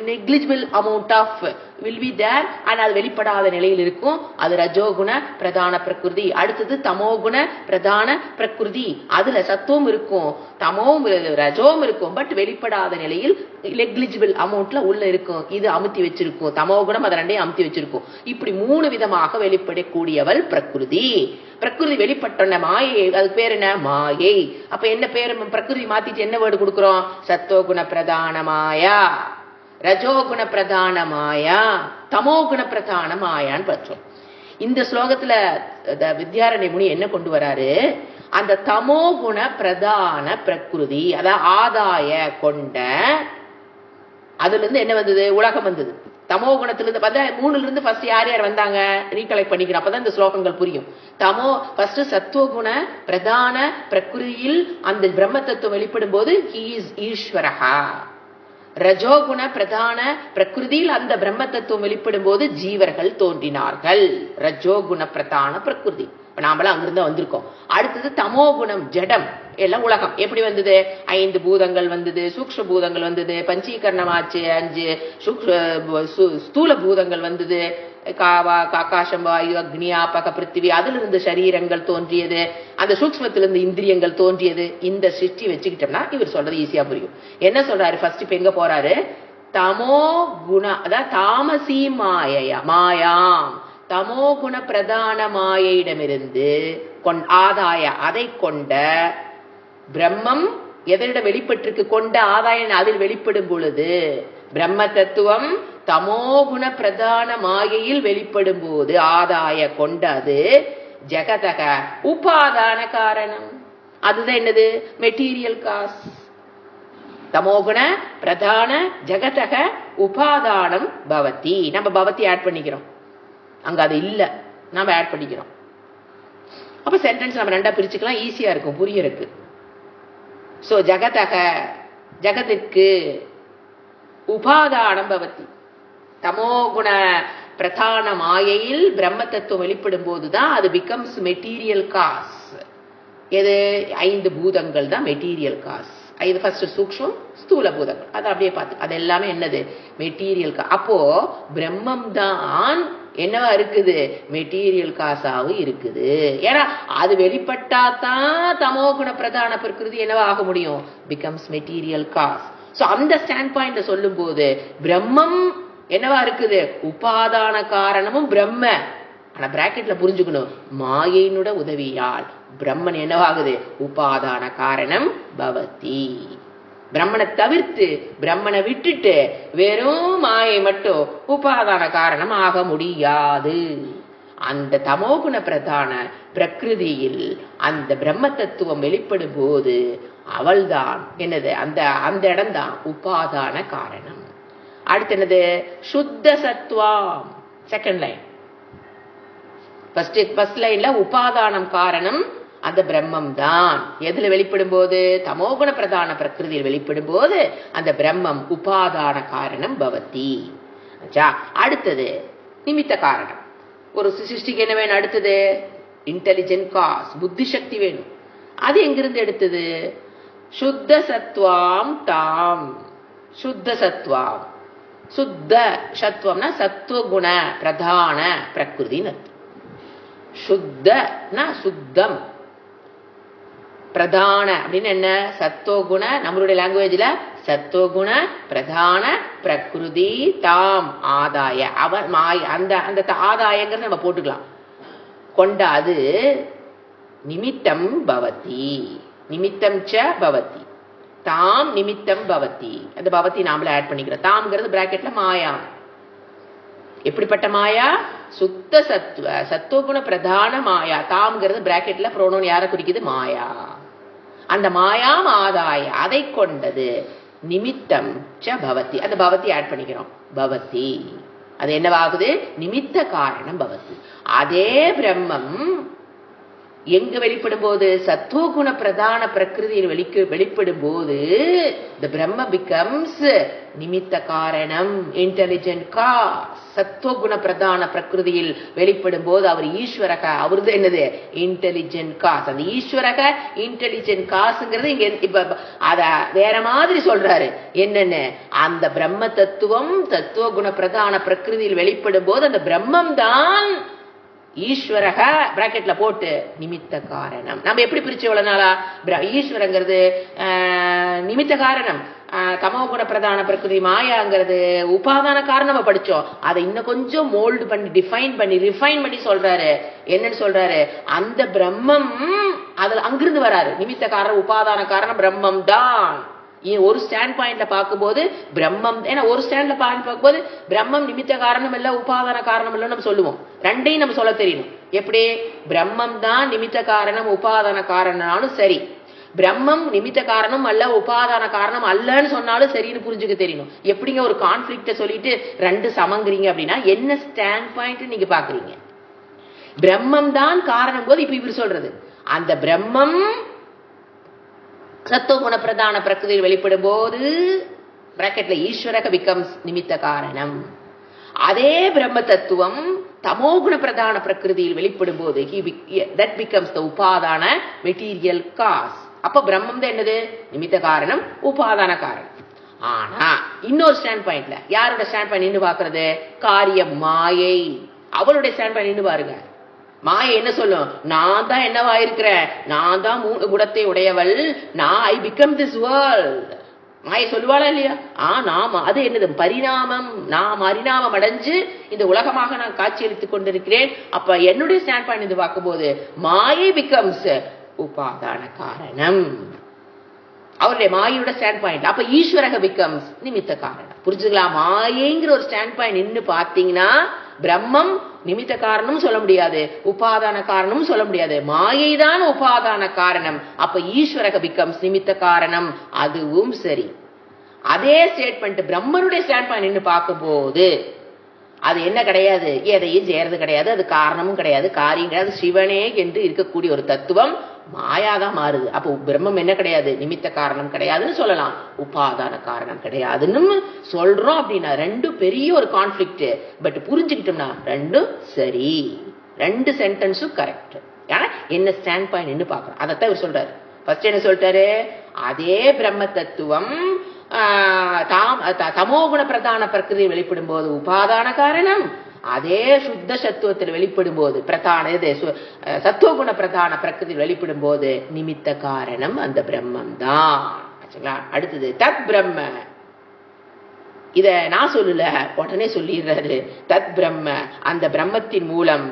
negligible amount of will be there and அது வெளிப்படாத நிலையில் இருக்கும். அது ரஜோகுண பிரதான பிரகிருதி. அடுத்தது தமோகுண பிரதான பிரகிருதி. அதுல சத்துவம் இருக்கும், தமோவும் ரஜோவும் இருக்கும், பட் வெளிப்படாத நிலையில் நெக்லிஜிபிள் அமௌண்ட்ல உள்ள இருக்கும். இது அமுத்தி வச்சிருக்கும். தமோகுணம் அது 2ஐயும் அமுத்தி வச்சிருக்கும். இப்படி 3 விதமாக வெளிப்படக்கூடியவள் பிரகிருதி. பிரகிருதி வெளிப்பட்ட மாயை, அதுக்கு பேர் என்ன? மாயை. அப்ப என்ன பேரு? பிரகிருதி மாத்திட்டு என்ன வேர்டு கொடுக்கிறோம்? சத்தோகுண பிரதான மாயா, ரஜோகுண பிரதான மாயா, தமோகுண பிரதான மாயான்னு பார்த்தோம். இந்த ஸ்லோகத்துல வித்யாரண்ய முனி என்ன கொண்டு வராரு? அந்த தமோகுண பிரதான பிரகிருதி, அதாவது ஆதாய கொண்ட, அதுல இருந்து என்ன வந்தது? உலகம் வந்தது. தமோ குணத்திலிருந்து பார்த்தா 3ல இருந்து ஃபர்ஸ்ட் யார் யார் வந்தாங்க ரீகலெக்ட் பண்ணிக்கணும். அப்பதான் இந்த ஸ்லோகங்கள் புரியும். தமோ ஃபர்ஸ்ட் சத்துவகுண பிரதான பிரகிருதியில் அந்த பிரம்ம தத்துவம் வெளிப்படும் போது ஹி இஸ் ஈஸ்வரஹா. ரஜோகுண பிரதான பிரகிருதியில் அந்த பிரம்ம தத்துவம் வெளிப்படும் போது ஜீவர்கள் தோன்றினார்கள். ரஜோகுண பிரதான பிரகிருதி. நாமெல்லாம் அங்கிருந்து வந்திருக்கோம். அடுத்தது தமோ குணம் ஜடம் எல்லாம் உலகம் எப்படி வந்தது? 5 பூதங்கள் வந்தது, சூக்ஷ்ம பூதங்கள் வந்தது, பஞ்சீகரணமாச்சு 5 ஸ்தூல பூதங்கள் வந்தது, ஆகாசம் வாயு அக்னி ஆபக பிருத்திவி, அதுல இருந்து சரீரங்கள் தோன்றியது, அந்த சூக்ஷ்மத்திலிருந்து இந்திரியங்கள் தோன்றியது. இந்த சிருஷ்டி வச்சுக்கிட்டோம்னா இவர் சொல்றது ஈஸியா புரியும். என்ன சொல்றாரு? ஃபர்ஸ்ட் இப்ப எங்க போறாரு? தமோ குண, அதாவது தாமசி மாயாம், தமோ குண பிரதான மாயையிடமிருந்து ஆதாய அதை கொண்ட பிரம்மம் எதனிடம் வெளிப்பட்டிருக்கு? கொண்ட ஆதாயம் அதில் வெளிப்படும் பொழுது பிரம்ம தத்துவம் தமோகுண பிரதான மாயையில் வெளிப்படும் போது ஆதாய கொண்டது ஜெகதக உபாதான காரணம். அதுதான் என்னது? Material cause. தமோகுண பிரதான ஜெகதக உபாதானம் பவதி. நம்ம பவதி ஆட் பண்ணிக்கிறோம், அங்க அது இல்ல, நாம ஆட் பண்ணிக்கிறோம். அப்ப சென்டென்ஸ் நம்ம 2ஆ பிரிச்சுக்கலாம், ஈஸியா இருக்கும் புரியறதுக்கு. சோ ஜகதக ஜகத்திற்கு உபாதானம் பவதி. தமோகுண பிரதான மாயையில் பிரம்ம தத்துவம் வெளிப்படும் போதுதான் அது பிகம்ஸ் மெட்டீரியல் காஸ். எது? 5 பூதங்கள் தான் மெட்டீரியல் காஸ். இது ஃபர்ஸ்ட் சூக்ஷ்மம் ஸ்தூல பூதங்கள், அது அப்படியே பார்த்து அது எல்லாமே என்னது? Material cause. அப்போ பிரம்மம் தான் என்னவா இருக்குது? மெட்டீரியல் காசாவும் இருக்குது. ஏன்னா அது வெளிப்பட்டாதான் தமோகுண பிரதான பிரகிருதி என்னவா ஆக முடியும்? Becomes material cause. சோ அந்த ஸ்டாண்ட் பாயிண்ட் சொல்லும் போது பிரம்மம் என்னவா இருக்குது? உபாதான காரணமும் பிரம்ம. ஆனா பிராக்கெட்ல புரிஞ்சுக்கணும், மாயையினுட உதவியால் பிரம்மன் என்னவாகுது? உபாதான காரணம் பவதி. பிரம்மனை தவிர்த்து பிரம்மனை விட்டுட்டு வெறும் மாயை மட்டும் உபாதான காரணம் ஆக முடியாது. அந்த தமோகுண பிரதான பிரகிருதியில் அந்த பிரம்ம தத்துவம் வெளிப்படும் போது அவள்தான் என்னது? அந்த இடம் தான் உபாதான காரணம். அடுத்து என்னது? சுத்த சத்துவம். Second line. ஃபர்ஸ்ட் லைன்ல உபாதானம் காரணம் அந்த பிரம்மம் தான். எதுல வெளிப்படும் போது? தமோகுண பிரதான பிரகிருதியில் வெளிப்படும் போது அந்த பிரம்மம் உபாதான காரணம் பவதி. அடுத்தது நிமித்த காரணம். ஒரு சிருஷ்டிக்கு என்ன வேணும்? அடுத்தது இன்டெலிஜென்ட் காஸ், புத்தி சக்தி வேணும். அது எங்கிருந்து எடுத்தது? சுத்த சத்வாம் தாம். சுத்த சத்வாம், சுத்த சத்துவம்னா சத்துவகுண பிரதான பிரகிருதின்னு அர்த்தம். சுத்தனா சுத்தம், பிரதான அப்படின்னு என்ன? சத்துவகுண, நம்மளுடைய லாங்குவேஜ்ல சத்துவகுண பிரதான பிரகிருதி தாம் ஆதாய. அவன் மாய் அந்த அந்த ஆதாயங்கிறத நம்ம போட்டுக்கலாம். கொண்ட அது நிமித்தம் பவதி. நிமித்தம் ச பவதி. தாம் நிமித்தம் பவதி. அந்த பவதி நாமளே ஆட் பண்ணிக்கிறோம். தாம்ங்கிறது பிராக்கெட்ல மாயா. எப்படிப்பட்ட மாயா? சுத்த சத்துவ சத்துவகுண பிரதான மாயா. தாம்ங்கிறது பிராக்கெட்ல புரோனோன் யாரை குறிக்குது? மாயா. அந்த மாயாம் ஆதாய அதை கொண்டது நிமித்தம் ச பவதி. அந்த பவதி ஆட் பண்ணிக்கிறோம். பவதி அது என்னவாகுது? நிமித்த காரணம் பவதி. அதே பிரம்மம் எங்க வெளிப்படும் போது? சத்துவகுண பிரதான பிரகிருதியில் வெளிப்படும் போது the Brahma becomes நிமித்த காரணம், இன்டெலிஜென்ட் காஸ். சத்துவகுண பிரதான பிரகிருதியில் வெளிப்படும் போது அவர் ஈஸ்வரக, அவருது என்னது? Intelligent cause. அந்த ஈஸ்வரக இன்டெலிஜென்ட் காசுங்கிறது இங்க இப்ப அத வேற மாதிரி சொல்றாரு. என்னன்னு? அந்த பிரம்ம தத்துவம் சத்துவகுண பிரதான பிரகிருதியில் வெளிப்படும் போது அந்த பிரம்மம் தான் ஈஸ்வரக பிராக்கெட்ல போட்டு நிமித்த காரணம். நம்ம எப்படி பிரிச்சு எவ்வளவு நாளா? ஈஸ்வரங்கிறது நிமித்த காரணம், தமோகுண பிரதான பிரகிருதி மாயாங்கிறது உபாதான காரணம் நம்ம படிச்சோம். அதை இன்னும் கொஞ்சம் மோல்டு பண்ணி டிஃபைன் பண்ணி ரிஃபைன் பண்ணி சொல்றாரு. என்னன்னு சொல்றாரு? அந்த பிரம்மம் அதுல அங்கிருந்து வராரு. நிமித்த காரணம் உபாதான காரணம் பிரம்மம் தான். ஒரு ஸ்டாண்ட் பாயிண்ட்ல பார்க்கும்போது பிரம்மம், ஏன்னா ஒரு ஸ்டாண்ட்ல பார்க்கும்போது பிரம்மம் நிமித்த காரணம் இல்ல உபாதான காரணம் இல்ல நம்ம சொல்லுவோம். ரெண்டையும் நம்ம சொல்ல தெரியணும். எப்படி? பிரம்மம் தான் நிமித்த காரணம் உபாதான காரணம்னாலும் சரி, பிரம்மம் நிமித்த காரணம் அல்ல உபாதான காரணம் அல்லன்னு சொன்னாலும் சரின்னு புரிஞ்சுக்க தெரியணும். எப்படிங்க ஒரு கான்ஃபிளிக்ட சொல்லிட்டு ரெண்டு சமங்கிறீங்க அப்படின்னா என்ன ஸ்டாண்ட் பாயிண்ட் நீங்க பாக்குறீங்க? பிரம்மம் தான் காரணம் போது இப்ப இவர் சொல்றது அந்த பிரம்மம் சத்துவகுண பிரதான பிரகிருதியில் வெளிப்படும் போது பிராக்கெட்ல ஈஸ்வரக பிகம்ஸ் நிமித்த காரணம். அதே பிரம்ம தத்துவம் தமோகுண பிரதான பிரகிருதியில் வெளிப்படும் போது that becomes the உபாதான மெட்டீரியல் காஸ். அப்ப பிரம்மம் தான் என்னது? நிமித்த காரணம் உபாதான காரணம். ஆனா இன்னொரு ஸ்டாண்ட் பாயிண்ட்ல யாரோட ஸ்டாண்ட் பாயிண்ட் நின்று பாக்குறது? காரியம் மாயை. அவளுடைய ஸ்டாண்ட் பாயிண்ட் நின்று பாருங்க. மாயை என்ன சொல்லும்? நான் தான் என்னவா இருக்கிறேன், நான் தான் மூணு குணத்தை உடையவள், நான் ஐ பிகம் திஸ் வேர்ல்ட். மாயை சொல்லுவாளா இல்லையா? நாம அது என்னது? பரிணாமம். நாம் பரிணாமம் அடைஞ்சு இந்த உலகமாக நான் காட்சியளித்துக் கொண்டிருக்கிறேன். அப்ப என்னுடைய ஸ்டாண்ட் பாயிண்ட் இது பார்க்கும்போது மாயை பிகம்ஸ் உபாதான காரணம். அவருடைய மாயோட ஸ்டாண்ட் பாயிண்ட். அப்ப ஈஸ்வரக பிகம்ஸ் நிமித்த காரணம். புரிஞ்சுக்கலாம்? மாயைங்கிற ஒரு ஸ்டாண்ட் பாயிண்ட் நின்று பார்த்தீங்கன்னா பிரம்மம் நிமித்த காரணம் சொல்ல முடியாது, உபாதான காரணம் சொல்ல முடியாது. மாயைதான் உபாதான காரணம். அப்ப ஈஸ்வரக பிகம்ஸ் நிமித்த காரணம். அதுவும் சரி. அதே ஸ்டேட்மெண்ட் பிரம்மனுடைய ஸ்டாண்ட் பாயிண்ட் நின்று பார்க்கும்போது அது என்ன கிடையாது? எதையும் செய்யறது கிடையாது, அது காரணமும் கிடையாது, காரியம் கிடையாது, சிவனே என்று இருக்கக்கூடிய ஒரு தத்துவம் மாயாதான் மாறுது. அப்போ பிரம்மம் என்ன கிடையாது? நிமித்த காரணம் கிடையாதுன்னு சொல்லலாம், உபாதான காரணம் கிடையாதுன்னு சொல்றோம். அப்படின்னா ரெண்டும் பெரிய ஒரு கான்ஃபிளிக்ட். பட் புரிஞ்சுக்கிட்டோம்னா ரெண்டும் சரி, ரெண்டு சென்டென்ஸும் கரெக்ட். ஆனா என்ன ஸ்டாண்ட் பாயிண்ட் பாக்குறோம் அதைத்தான் இவர் சொல்றாரு. ஃபர்ஸ்ட் என்ன சொல்லிட்டாரு? அதே பிரம்ம தத்துவம் தமோகுண பிரதான பிரகிருதி வெளிப்படும் போது உபாதான காரணம், அதே சுத்த சத்துவத்தில் வெளிப்படும் போது பிரதான சத்துவகுண பிரதான பிரகிருதி வெளிப்படும் போது நிமித்த காரணம் அந்த பிரம்மம் தான். அடுத்தது தத் பிரம்ம. இத நான் சொல்லல, உடனே சொல்லிடுறாரு. தத் பிரம்ம, அந்த பிரம்மத்தின் மூலம்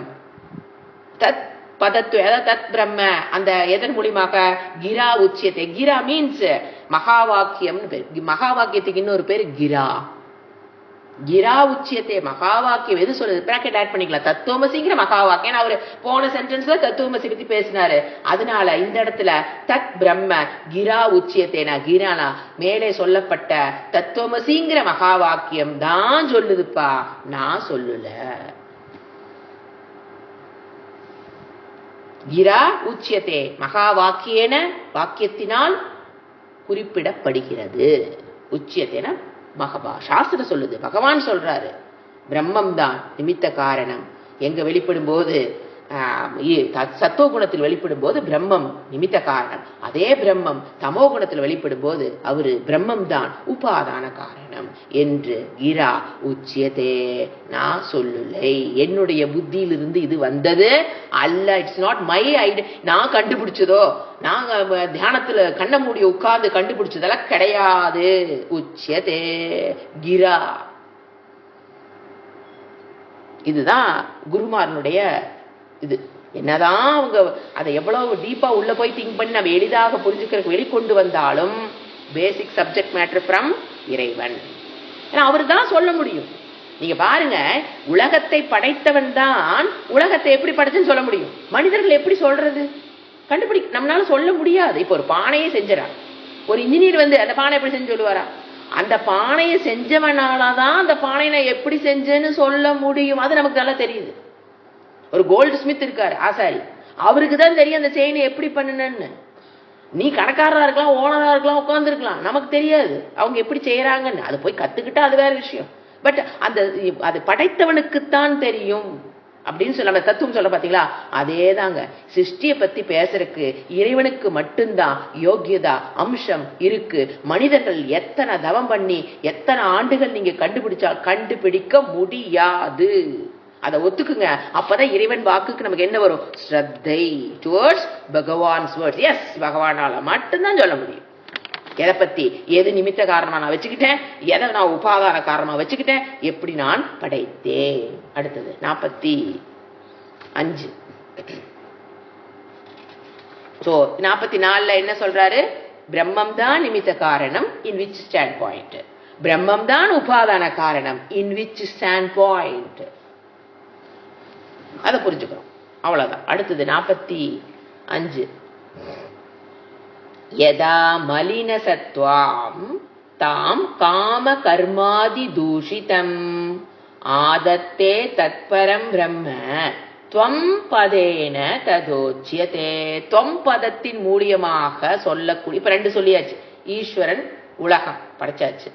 தத் பதத்துவ, அதாவது தத் பிரம்ம அந்த எதன் மூலியமாக? கிரா உச்சியத்தை. கிரா மீன்ஸ் மகா வாக்கியம். மகா வாக்கியத்துக்கு இன்னொரு பேரு கிரா. கிரா உச்சியத்தை மகா வாக்கியம் எது சொல்லுது? பிராக்கெட் ஆட் பண்ணிக்கலாம். தத்துவமசிங்கிற மகா வாக்கியம். அவரு போன சென்டென்ஸ்ல தத்துவமசி பத்தி பேசினாரு. அதனால இந்த இடத்துல தத் பிரம்ம கிரா உச்சியத்தை கிரானா மேலே சொல்லப்பட்ட தத்துவமசிங்கிற மகா வாக்கியம் தான் சொல்லுதுப்பா, நான் சொல்லல. கிரா உச்சியத்தே மகா வாக்கியேன, வாக்கியத்தினால் குறிப்பிடப்படுகிறது. உச்சியத்தேன மகபா சாஸ்திரம் சொல்லுது, பகவான் சொல்றாரு. பிரம்மம் தான் நிமித்த காரணம். எங்க வெளிப்படும் போது? சத்துவ குணத்தில் வெளிப்படும் போது பிரம்மம் நிமித்த காரணம். அதே பிரம்மம் தமோ குணத்தில் வெளிப்படும் போது அவரு பிரம்மம் தான் உபாதான காரணம் என்று கிரா உச்சியதே. நான் சொல்லலை, என்னுடைய புத்தியிலிருந்து இது வந்தது அல்ல. It's not my idea. நான் கண்டுபிடிச்சதோ, நாங்க தியானத்துல கண்ண மூடி உட்கார்ந்து கண்டுபிடிச்சதெல்லாம் கிடையாது. உச்சியதே கிரா. இதுதான் குருமாரனுடைய இது. என்னதான் அவங்க அதை எவ்வளவு டீப்பா உள்ள போய் திங்க் பண்ணி நம்ம எளிதாக புரிஞ்சுக்கிறதுக்கு வெளிக்கொண்டு வந்தாலும் பேசிக் சப்ஜெக்ட் மேட்டர் ஃப்ரம் இறைவன். ஏன்னா அவரு தான் சொல்ல முடியும். நீங்க பாருங்க, உலகத்தை படைத்தவன் தான் உலகத்தை எப்படி படைச்சுன்னு சொல்ல முடியும். மனிதர்கள் எப்படி சொல்றது? நம்மளால சொல்ல முடியாது. இப்போ ஒரு பானையே செஞ்சிடறாங்க, ஒரு இன்ஜினியர் வந்து அந்த பானை எப்படி செஞ்சு சொல்லுவாரா? அந்த பானையை செஞ்சவனாலதான் அந்த பானையை நான் எப்படி செஞ்சேன்னு சொல்ல முடியும். அது நமக்கு நல்லா தெரியுது. ஒரு கோல்டு ஸ்மித் இருக்காரு, ஆசாரி, அவருக்கு தான் தெரியும் அந்த செயினை எப்படி பண்ணுனன்னு. நீ கணக்காரரா இருக்கலாம், ஓனரா இருக்கலாம், உட்கார்ந்து இருக்கலாம், நமக்கு தெரியாது அவங்க எப்படி செய்யறாங்கன்னு. அது போய் கத்துக்கிட்டா அது வேற விஷயம். பட் அந்த அது படைத்தவனுக்குத்தான் தெரியும் அப்படின்னு சொல்ல நம்ம தத்துவம் சொல்ல பாத்தீங்களா? அதே தாங்க சிருஷ்டியை பத்தி பேசுறதுக்கு இறைவனுக்கு மட்டும்தான் யோகியதா அம்சம் இருக்கு. மனிதர்கள் எத்தனை தவம் பண்ணி எத்தனை ஆண்டுகள் நீங்க கண்டுபிடிச்சா கண்டுபிடிக்க முடியாது. அதை ஒத்துக்குங்க. அப்பதான் இறைவன் வாக்குக்கு நமக்கு என்ன வரும்? ஸ்ரத்தை டுவர்ட்ஸ் பகவான்ஸ் வேர்ட்ஸ். எஸ், பகவானால மட்டும்தான் சொல்ல முடியும். எதை பத்தி, எது நிமித்த காரணமா நான் வச்சுக்கிட்டேன், எதை நான் உபாதான காரணமா வச்சுக்கிட்டேன், எப்படி நான் படைத்தேன். அடுத்தது 45. சோ 44ல என்ன சொல்றாரு? பிரம்மம் தான் நிமித்த காரணம், இன் விச் ஸ்டாண்ட் பாயிண்ட். பிரம்மம் தான் உபாதான காரணம், இன் விச் ஸ்டாண்ட் பாயிண்ட். அதை புரிஞ்சுக்கிறோம், அவ்வளவுதான். அடுத்தது 45. யதா மலின சத்வாம் தாம் காம கர்மாதி தூஷிதம் ஆதத்தே தத்பரம் பிரம்ம துவம் பதேன ததோச்சியதே. துவம் பதத்தின் மூலியமாக சொல்லக்கூடிய, இப்ப 2 சொல்லியாச்சு. ஈஸ்வரன் உலகம் படைச்சாச்சு,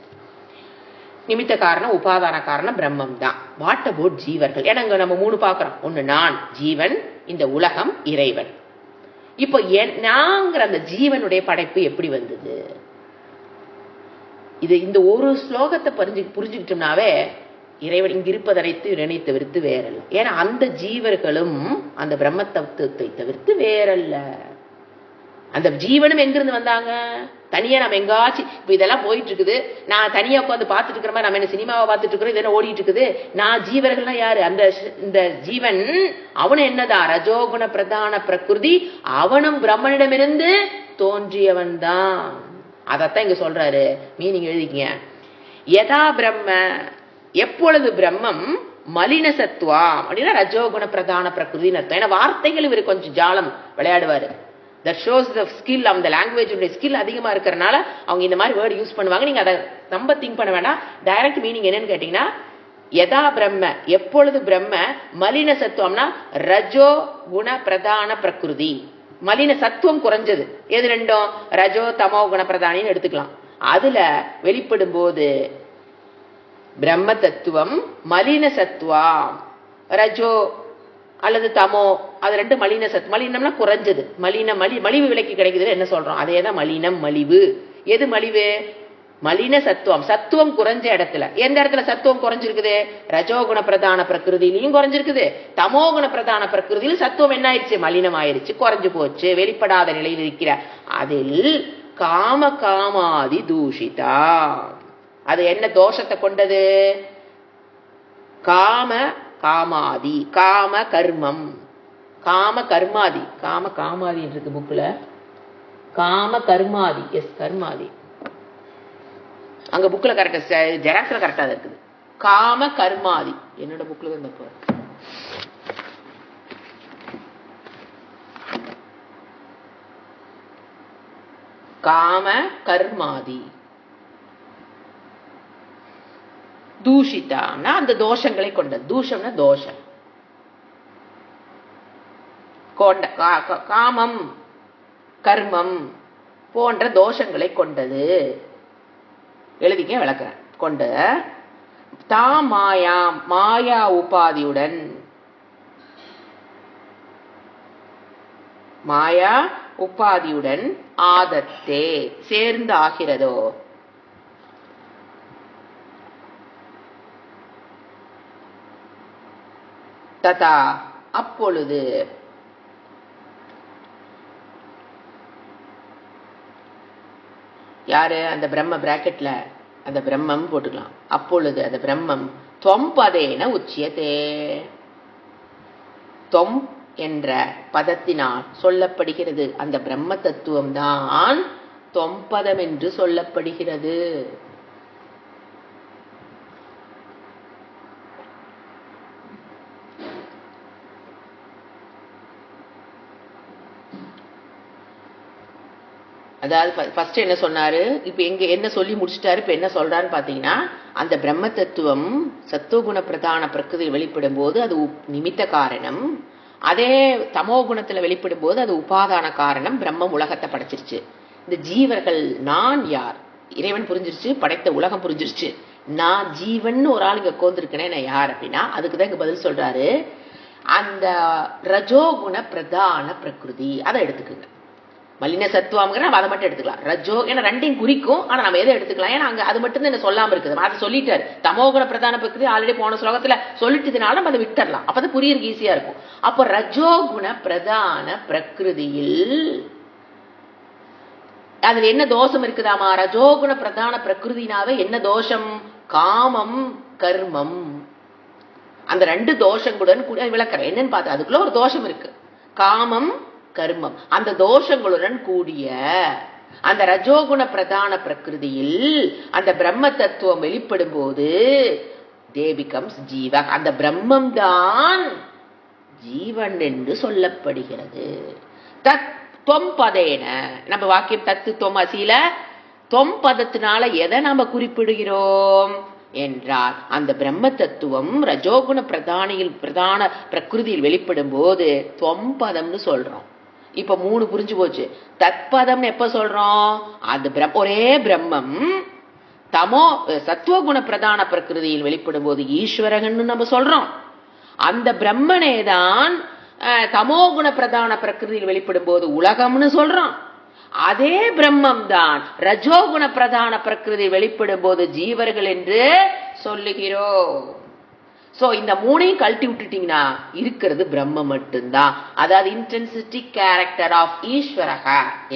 நிமித்த காரணம் உபாதான காரணம் பிரம்மம் தான். வாட் அபவுட் ஜீவர்கள்? ஏன்னா நம்ம 3 பார்க்கிறோம். ஒண்ணு நான், ஜீவன், இந்த உலகம், இறைவன். இப்போ நாங்கிற அந்த ஜீவனுடைய படைப்பு எப்படி வந்தது? இது இந்த ஒரு ஸ்லோகத்தை புரிஞ்சுக்கிட்டோம்னாவே இறைவன் இங்க இருப்பதனைத்து இறைவனை தவிர்த்து வேறல்ல. ஏன்னா அந்த ஜீவர்களும் அந்த பிரம்ம தத்துவத்தை தவிர்த்து வேறல்ல. அந்த ஜீவனும் எங்கிருந்து வந்தாங்க? தனியா நம்ம எங்காச்சும் இப்ப இதெல்லாம் போயிட்டு இருக்குது, நான் தனியா உட்காந்து பார்த்துட்டு இருக்கிற மாதிரி நம்ம என்ன சினிமாவை பார்த்துட்டு இருக்கிறோம், இதெல்லாம் ஓடிட்டு இருக்குது. நான் ஜீவர்கள்லாம் யாரு? இந்த ஜீவன் அவனும் என்னதான் ரஜோகுண பிரதான பிரகிருதி, அவனும் பிரம்மனிடமிருந்து தோன்றியவன் தான். அதத்தான் இங்க சொல்றாரு. மீனிங் எழுதிக்கங்க. யதா பிரம்ம, எப்பொழுது பிரம்மம், மலின சத்துவா அப்படின்னா ரஜோகுண பிரதான பிரகிருதின்னு அர்த்தம். ஏன்னா வார்த்தைகள் இவர் கொஞ்சம் ஜாலம் விளையாடுவாரு. that shows the skill, அந்த லாங்குவேஜ் ஸ்கில் அதிகமா இருக்கிறனால அவங்க இந்த மாதிரி வேர்டு யூஸ் பண்ணுவாங்க. நீங்க அதை ரொம்ப திங்க் பண்ண வேண்டாம். டைரக்ட் மீனிங் என்னன்னு கேட்டீங்கன்னா, யதா பிரம்ம, எப்பொழுது பிரம்ம, மலின சத்துவம்னா ரஜோ குண பிரதான பிரகிருதி. மலின சத்துவம் குறைஞ்சது. எது ரெண்டும்? ரஜோ தமோ குண பிரதானின்னு எடுத்துக்கலாம். அதுல வெளிப்படும் போது பிரம்ம தத்துவம் மலின சத்துவா, ரஜோ அல்லது தமோ, அது 2 மலின சத்து. மலினம்னா குறைஞ்சது. மலிவு விலைக்கு கிடைக்குது என்ன சொல்றோம்? அதேதான் மலினம், மலிவு. எது மலிவு? மலின சத்துவம். சத்துவம் குறைஞ்ச இடத்துல. எந்த இடத்துல சத்துவம் குறைஞ்சிருக்குது? ரஜோகுண பிரதான பிரகிருதியிலையும் குறைஞ்சிருக்குது, தமோகுண பிரதான பிரகிருதியிலும் சத்துவம் என்ன ஆயிடுச்சு? மலினம் ஆயிடுச்சு, குறைஞ்சு போச்சு, வெளிப்படாத நிலையில் இருக்கிற. அதில் காம காமாதி தூஷிதா. அது என்ன தோஷத்தை கொண்டது? காம காமாதி, காம கர்மம், காம கர்மாதி. காம காமாதி இருக்கு புக்ல, காம கர்மாதி. எஸ், கர்மாதி அங்க புக்ல கரெக்டா, ஜெராக்ஸ்ல கரெக்டா இருக்குது. காம கர்மாதி என்னோட புக்ல தான் தப்பு. காம கர்மாதி தூஷிதான்னா அந்த தோஷங்களை கொண்டது. தூஷம்னா தோஷம். காமம் கர்மம் போன்ற தோஷங்களை கொண்டது. எழுதிக்க, விளக்குறேன். கொண்ட மாயா, மாயா உபாதியுடன், மாயா உபாதியுடன் ஆதத்தே சேர்ந்து ஆகிறதோ, ததா அப்பொழுது, யாரு? அந்த பிரம்ம பிராக்கெட்ல அந்த பிரம்மம் போட்டுக்கலாம். அப்பொழுது அந்த பிரம்மம் தொம்பதேன உச்சியதே, தொம் என்ற பதத்தினால் சொல்லப்படுகிறது. அந்த பிரம்ம தத்துவம் தான் தொம்பதம் என்று சொல்லப்படுகிறது. அதாவது ஃபர்ஸ்ட் என்ன சொன்னாரு, இப்ப என்ன சொல்லி முடிச்சிட்டாரு, இப்ப என்ன சொல்றாருன்னு பாத்தீங்கன்னா, அந்த பிரம்ம தத்துவம் சத்துவகுண பிரதான பிரகிருதியில் வெளிப்படும் போது அது நிமித்த காரணம், அதே தமோ குணத்துல வெளிப்படும் போது அது உபாதான காரணம். பிரம்மம் உலகத்தை படைச்சிருச்சு. இந்த ஜீவர்கள் நான் யார், இறைவன் புரிஞ்சிருச்சு, படைத்த உலகம் புரிஞ்சிருச்சு. நான் ஜீவன் ஒரு ஆள் இங்க உட்கார்ந்துருக்கேனே, நான் யார் அப்படின்னா அதுக்குதான் இங்க பதில் சொல்றாரு. அந்த ரஜோகுண பிரதான பிரகிருதி அதை எடுத்துக்குங்க. மலின சத்துவம்ங்கிற நம்ம அதை மட்டும் எடுத்துக்கலாம். ரஜோ ஏன்னா ரெண்டையும் குறிக்கும், ஆனா நம்ம எதை எடுத்துக்கலாம், ஏன்னா அங்க அது மட்டும் தான் என்ன சொல்லாம இருக்குது. அதை சொல்லிட்டாரு. தமோகுண பிரதான பிரகிருதி ஆல்ரெடி போன ஸ்லோகத்துல சொல்லிட்டதுனால நம்ம அதை விட்டுறலாம். அப்பதான் புரியறதுக்கு ஈஸியா இருக்கும். அப்ப ரஜோகுண பிரதான பிரகிருதியில் அதுல என்ன தோஷம் இருக்குதாமா? ரஜோகுண பிரதான பிரகிருதினாவே என்ன தோஷம்? காமம் கர்மம். அந்த ரெண்டு தோஷங்களுடன் கூட விளக்குறேன். என்னன்னு பார்த்தா அதுக்குள்ள ஒரு தோஷம் இருக்கு, காமம் கர்மம். அந்த தோஷங்களுடன் கூடிய அந்த ரஜோகுண பிரதான பிரகிருதியில் அந்த பிரம்ம தத்துவம் வெளிப்படும் போது தே பிகம்ஸ் ஜீவ. அந்த பிரம்மம் தான் ஜீவன் என்று சொல்லப்படுகிறது. தத் தொம் பதேன நம்ம வாக்கியம் தத்து தொம் அசில தொம் பதத்தினால எதை நாம குறிப்பிடுகிறோம் என்றால் அந்த பிரம்ம தத்துவம் ரஜோகுண பிரதான பிரகிருதியில் வெளிப்படும் போது தொம்பதம்னு சொல்றோம். இப்ப 3 புரிஞ்சு போச்சு. தத்பதம் எப்ப சொல்றோம்? அது ஒரே பிரம்மம் தமோ சத்துவகுண பிரதான பிரகிருதியில் வெளிப்படும் போது ஈஸ்வரகன் நம்ம சொல்றோம். அந்த பிரம்மனே தான் தமோகுண பிரதான பிரகிருதியில் வெளிப்படும் போது உலகம்னு சொல்றோம். அதே பிரம்மம் தான் ரஜோகுண பிரதான பிரகிருதி வெளிப்படும் போது ஜீவர்கள் என்று சொல்லுகிறோம். சோ இந்த 3ஐயும் கழட்டி விட்டுட்டீங்கன்னா இருக்கிறது பிரம்ம மட்டும்தான். அதாவது இன்டென்சிட்டி கேரக்டர் ஆஃப் ஈஸ்வரக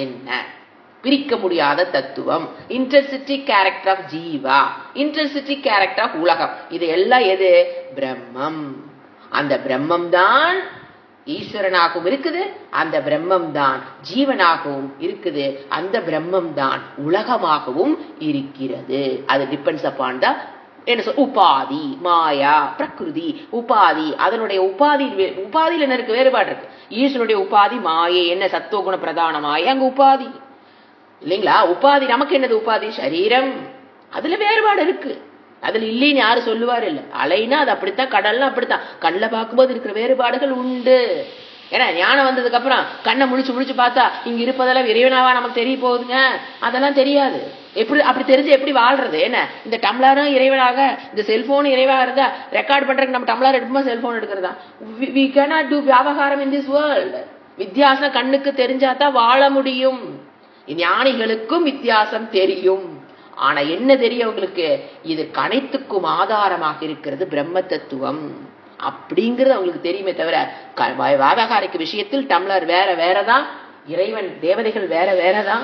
என்ன, பிரிக்க முடியாத தத்துவம். இன்டென்சிட்டி கேரக்டர் ஆஃப் ஜீவா, இன்டென்சிட்டி கேரக்டர் ஆஃப் உலகம். இது எல்லாம் எது? பிரம்மம். அந்த பிரம்மம் தான் ஈஸ்வரனாகவும் இருக்குது, அந்த பிரம்மம் தான் ஜீவனாகவும் இருக்குது, அந்த பிரம்மம் தான் உலகமாகவும் இருக்கிறது. அது டிபெண்ட்ஸ் அப்பான் த என்ன சொல் உபாதி, மாயா, பிரகிருதி. உபாதி அதனுடைய உபாதியில் என்ன இருக்கு? வேறுபாடு இருக்கு. ஈஸ்வரனுடைய உபாதி மாயை, என்ன சத்துவகுண பிரதான மாயை, அங்க உபாதி இல்லைங்களா? உபாதி நமக்கு என்னது? உபாதி சரீரம். அதுல வேறுபாடு இருக்கு. அதுல இல்லைன்னு யாரு சொல்லுவாரு? இல்ல. அலைனா அது அப்படித்தான், கடல்னா அப்படித்தான். கண்ணுல பார்க்கும்போது இருக்கிற வேறுபாடுகள் உண்டு. ஏன்னா ஞானம் வந்ததுக்கு அப்புறம் கண்ணை முழிச்சு பார்த்தா இங்க இருப்பதெல்லாம் இறைவனாவா நமக்கு தெரிய போகுதுங்க? அதெல்லாம் தெரியாது. எப்படி அப்படி தெரிஞ்சு எப்படி வாழ்றது? என்ன இந்த டம்ளரும் இறைவனாக, இந்த செல்போனும் இறைவாக இருந்தா ரெக்கார்ட் பண்றதுக்கு நம்ம டம்ளர் எடுக்கும்போது செல்போன் எடுக்கிறதா? we cannot do வியாபாரம் in this world. வித்தியாசம் கண்ணுக்கு தெரிஞ்சாதான் வாழ முடியும். ஞானிகளுக்கும் வித்தியாசம் தெரியும். ஆனா என்ன தெரியும் அவங்களுக்கு? இது அனைத்துக்கும் ஆதாரமாக இருக்கிறது பிரம்ம தத்துவம் அப்படிங்கிறது அவங்களுக்கு தெரியுமே தவிர வாதகாரிக்கு விஷயத்தில் டம்ளர் வேற வேறதான், இறைவன் தேவதைகள் வேற வேறதான்,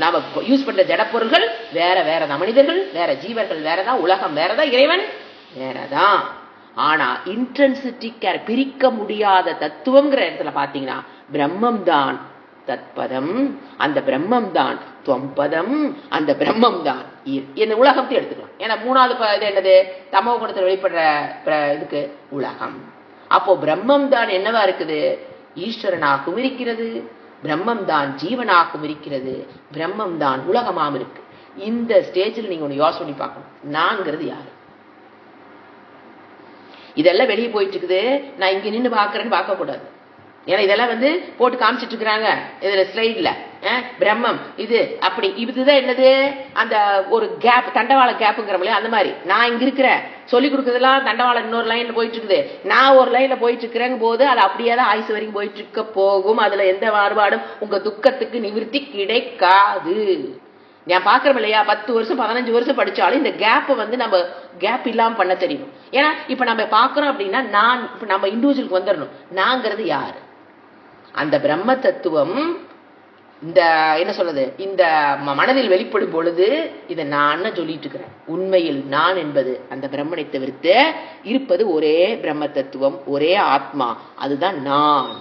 நாம யூஸ் பண்ற ஜடப்பொருள்கள் வேற வேறதான், மனிதர்கள் வேற, ஜீவர்கள் வேறதான், உலகம் வேறதான், இறைவன் வேறதான். ஆனா இன்டென்சிட்டி பிரிக்க முடியாத தத்துவம்ங்கிற இடத்துல பாத்தீங்கன்னா பிரம்மம் தான் தத்பதம், அந்த பிரம்மம் தான் தொம்பதம், அந்த பிரம்மம் தான் இந்த உலகத்தை எடுத்துக்கலாம். ஏன்னா 3வது இது என்னது? தமோ குணத்தில் வெளிப்படுற இதுக்கு உலகம். அப்போ பிரம்மம் தான் என்னவா இருக்குது? ஈஸ்வரனாகவும் இருக்கிறது, பிரம்மம் தான் ஜீவனாகவும் இருக்கிறது, பிரம்மம் தான் உலகமாகவும் இருக்கு. இந்த ஸ்டேஜில் நீங்க ஒண்ணு யோசனை பண்ணி பார்க்கணும். நான்கிறது யாரு? இதெல்லாம் வெளியே போயிட்டு இருக்குது, நான் இங்க நின்று பாக்குறேன்னு பார்க்க கூடாது. ஏன்னா இதெல்லாம் போட்டு காமிச்சிட்டு இருக்கிறாங்க இதுல ஸ்லைட்ல. பிரம்மம் இது அப்படி, இதுதான் என்னது? அந்த ஒரு கேப், தண்டவாள கேப்புங்கிற அந்த மாதிரி நான் இங்க இருக்கிறேன் சொல்லி கொடுக்கறதெல்லாம் தண்டவாளம் இன்னொரு லைன்ல போயிட்டு இருக்குது, நான் ஒரு லைன்ல போயிட்டு இருக்கிறேங்க போது அது அப்படியே தான் ஆயுசு வரைக்கும் போயிட்டு இருக்க போகும். அதுல எந்த மாறுபாடும் உங்க துக்கத்துக்கு நிவர்த்தி கிடைக்காது. நான் பாக்குறோம் இல்லையா, 10 வருஷம் 15 வருஷம் படிச்சாலும் இந்த கேப்பை நம்ம கேப் இல்லாம பண்ண தெரியும். ஏன்னா இப்ப நம்ம பாக்குறோம் அப்படின்னா நான் இப்ப நம்ம இண்டிவிஜுவலுக்கு வந்துடணும். நாங்கிறது யாரு? அந்த பிரம்ம தத்துவம் இந்த என்ன சொல்றது, இந்த மனதில் வெளிப்படும் பொழுது இதை நான் சொல்லிட்டு இருக்கிறேன். உண்மையில் நான் என்பது அந்த பிரம்மனை தவிர்த்து இருப்பது ஒரே பிரம்ம தத்துவம், ஒரே ஆத்மா, அதுதான் நான்.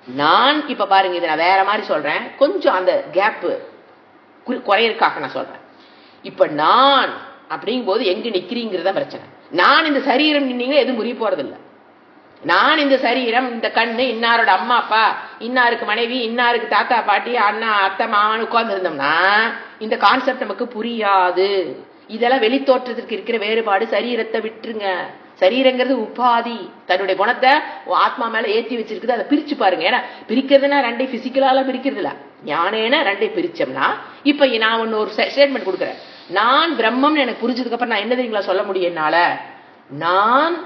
நான் இப்ப பாருங்க, இதை நான் வேற மாதிரி சொல்றேன், கொஞ்சம் அந்த கேப் குறையறதுக்காக நான் சொல்றேன். இப்ப நான் அப்படிங்கும் போது எங்க நிக்கிறீங்கிறத பிரச்சனை. நான் இந்த சரீரம் நின்னீங்க எதுவும் முறிய போறது இல்லை. நான் இந்த சரீரம், இந்த கண்ணு, இன்னாரோட அம்மா அப்பா, இன்னாருக்கு மனைவி, இன்னாருக்கு தாத்தா பாட்டி அண்ணா அத்தை மாமான்னு உட்கார்ந்து இருந்தோம்னா இந்த கான்செப்ட் நமக்கு புரியாது. இதெல்லாம் வெளித்தோற்றத்திற்கு இருக்கிற வேறுபாடு. சரீரத்தை விட்டுருங்க. சரீரங்கிறது உபாதி, தன்னுடைய குணத்தை ஆத்மா மேல ஏற்றி வச்சிருக்குது. அதை பிரிச்சு பாருங்க. ஏன்னா பிரிக்கிறதுனா ரெண்டை பிசிக்கலால பிரிக்கிறது இல்ல, ஞானேன ரெண்டை பிரிச்சோம்னா. இப்ப நான் ஒன்னு ஒரு ஸ்டேட்மெண்ட் கொடுக்குறேன். நான் பிரம்மம்னு எனக்கு புரிஞ்சதுக்கு அப்புறம் நான் என்ன தெரியுங்களா சொல்ல முடியும் என்னால? நான்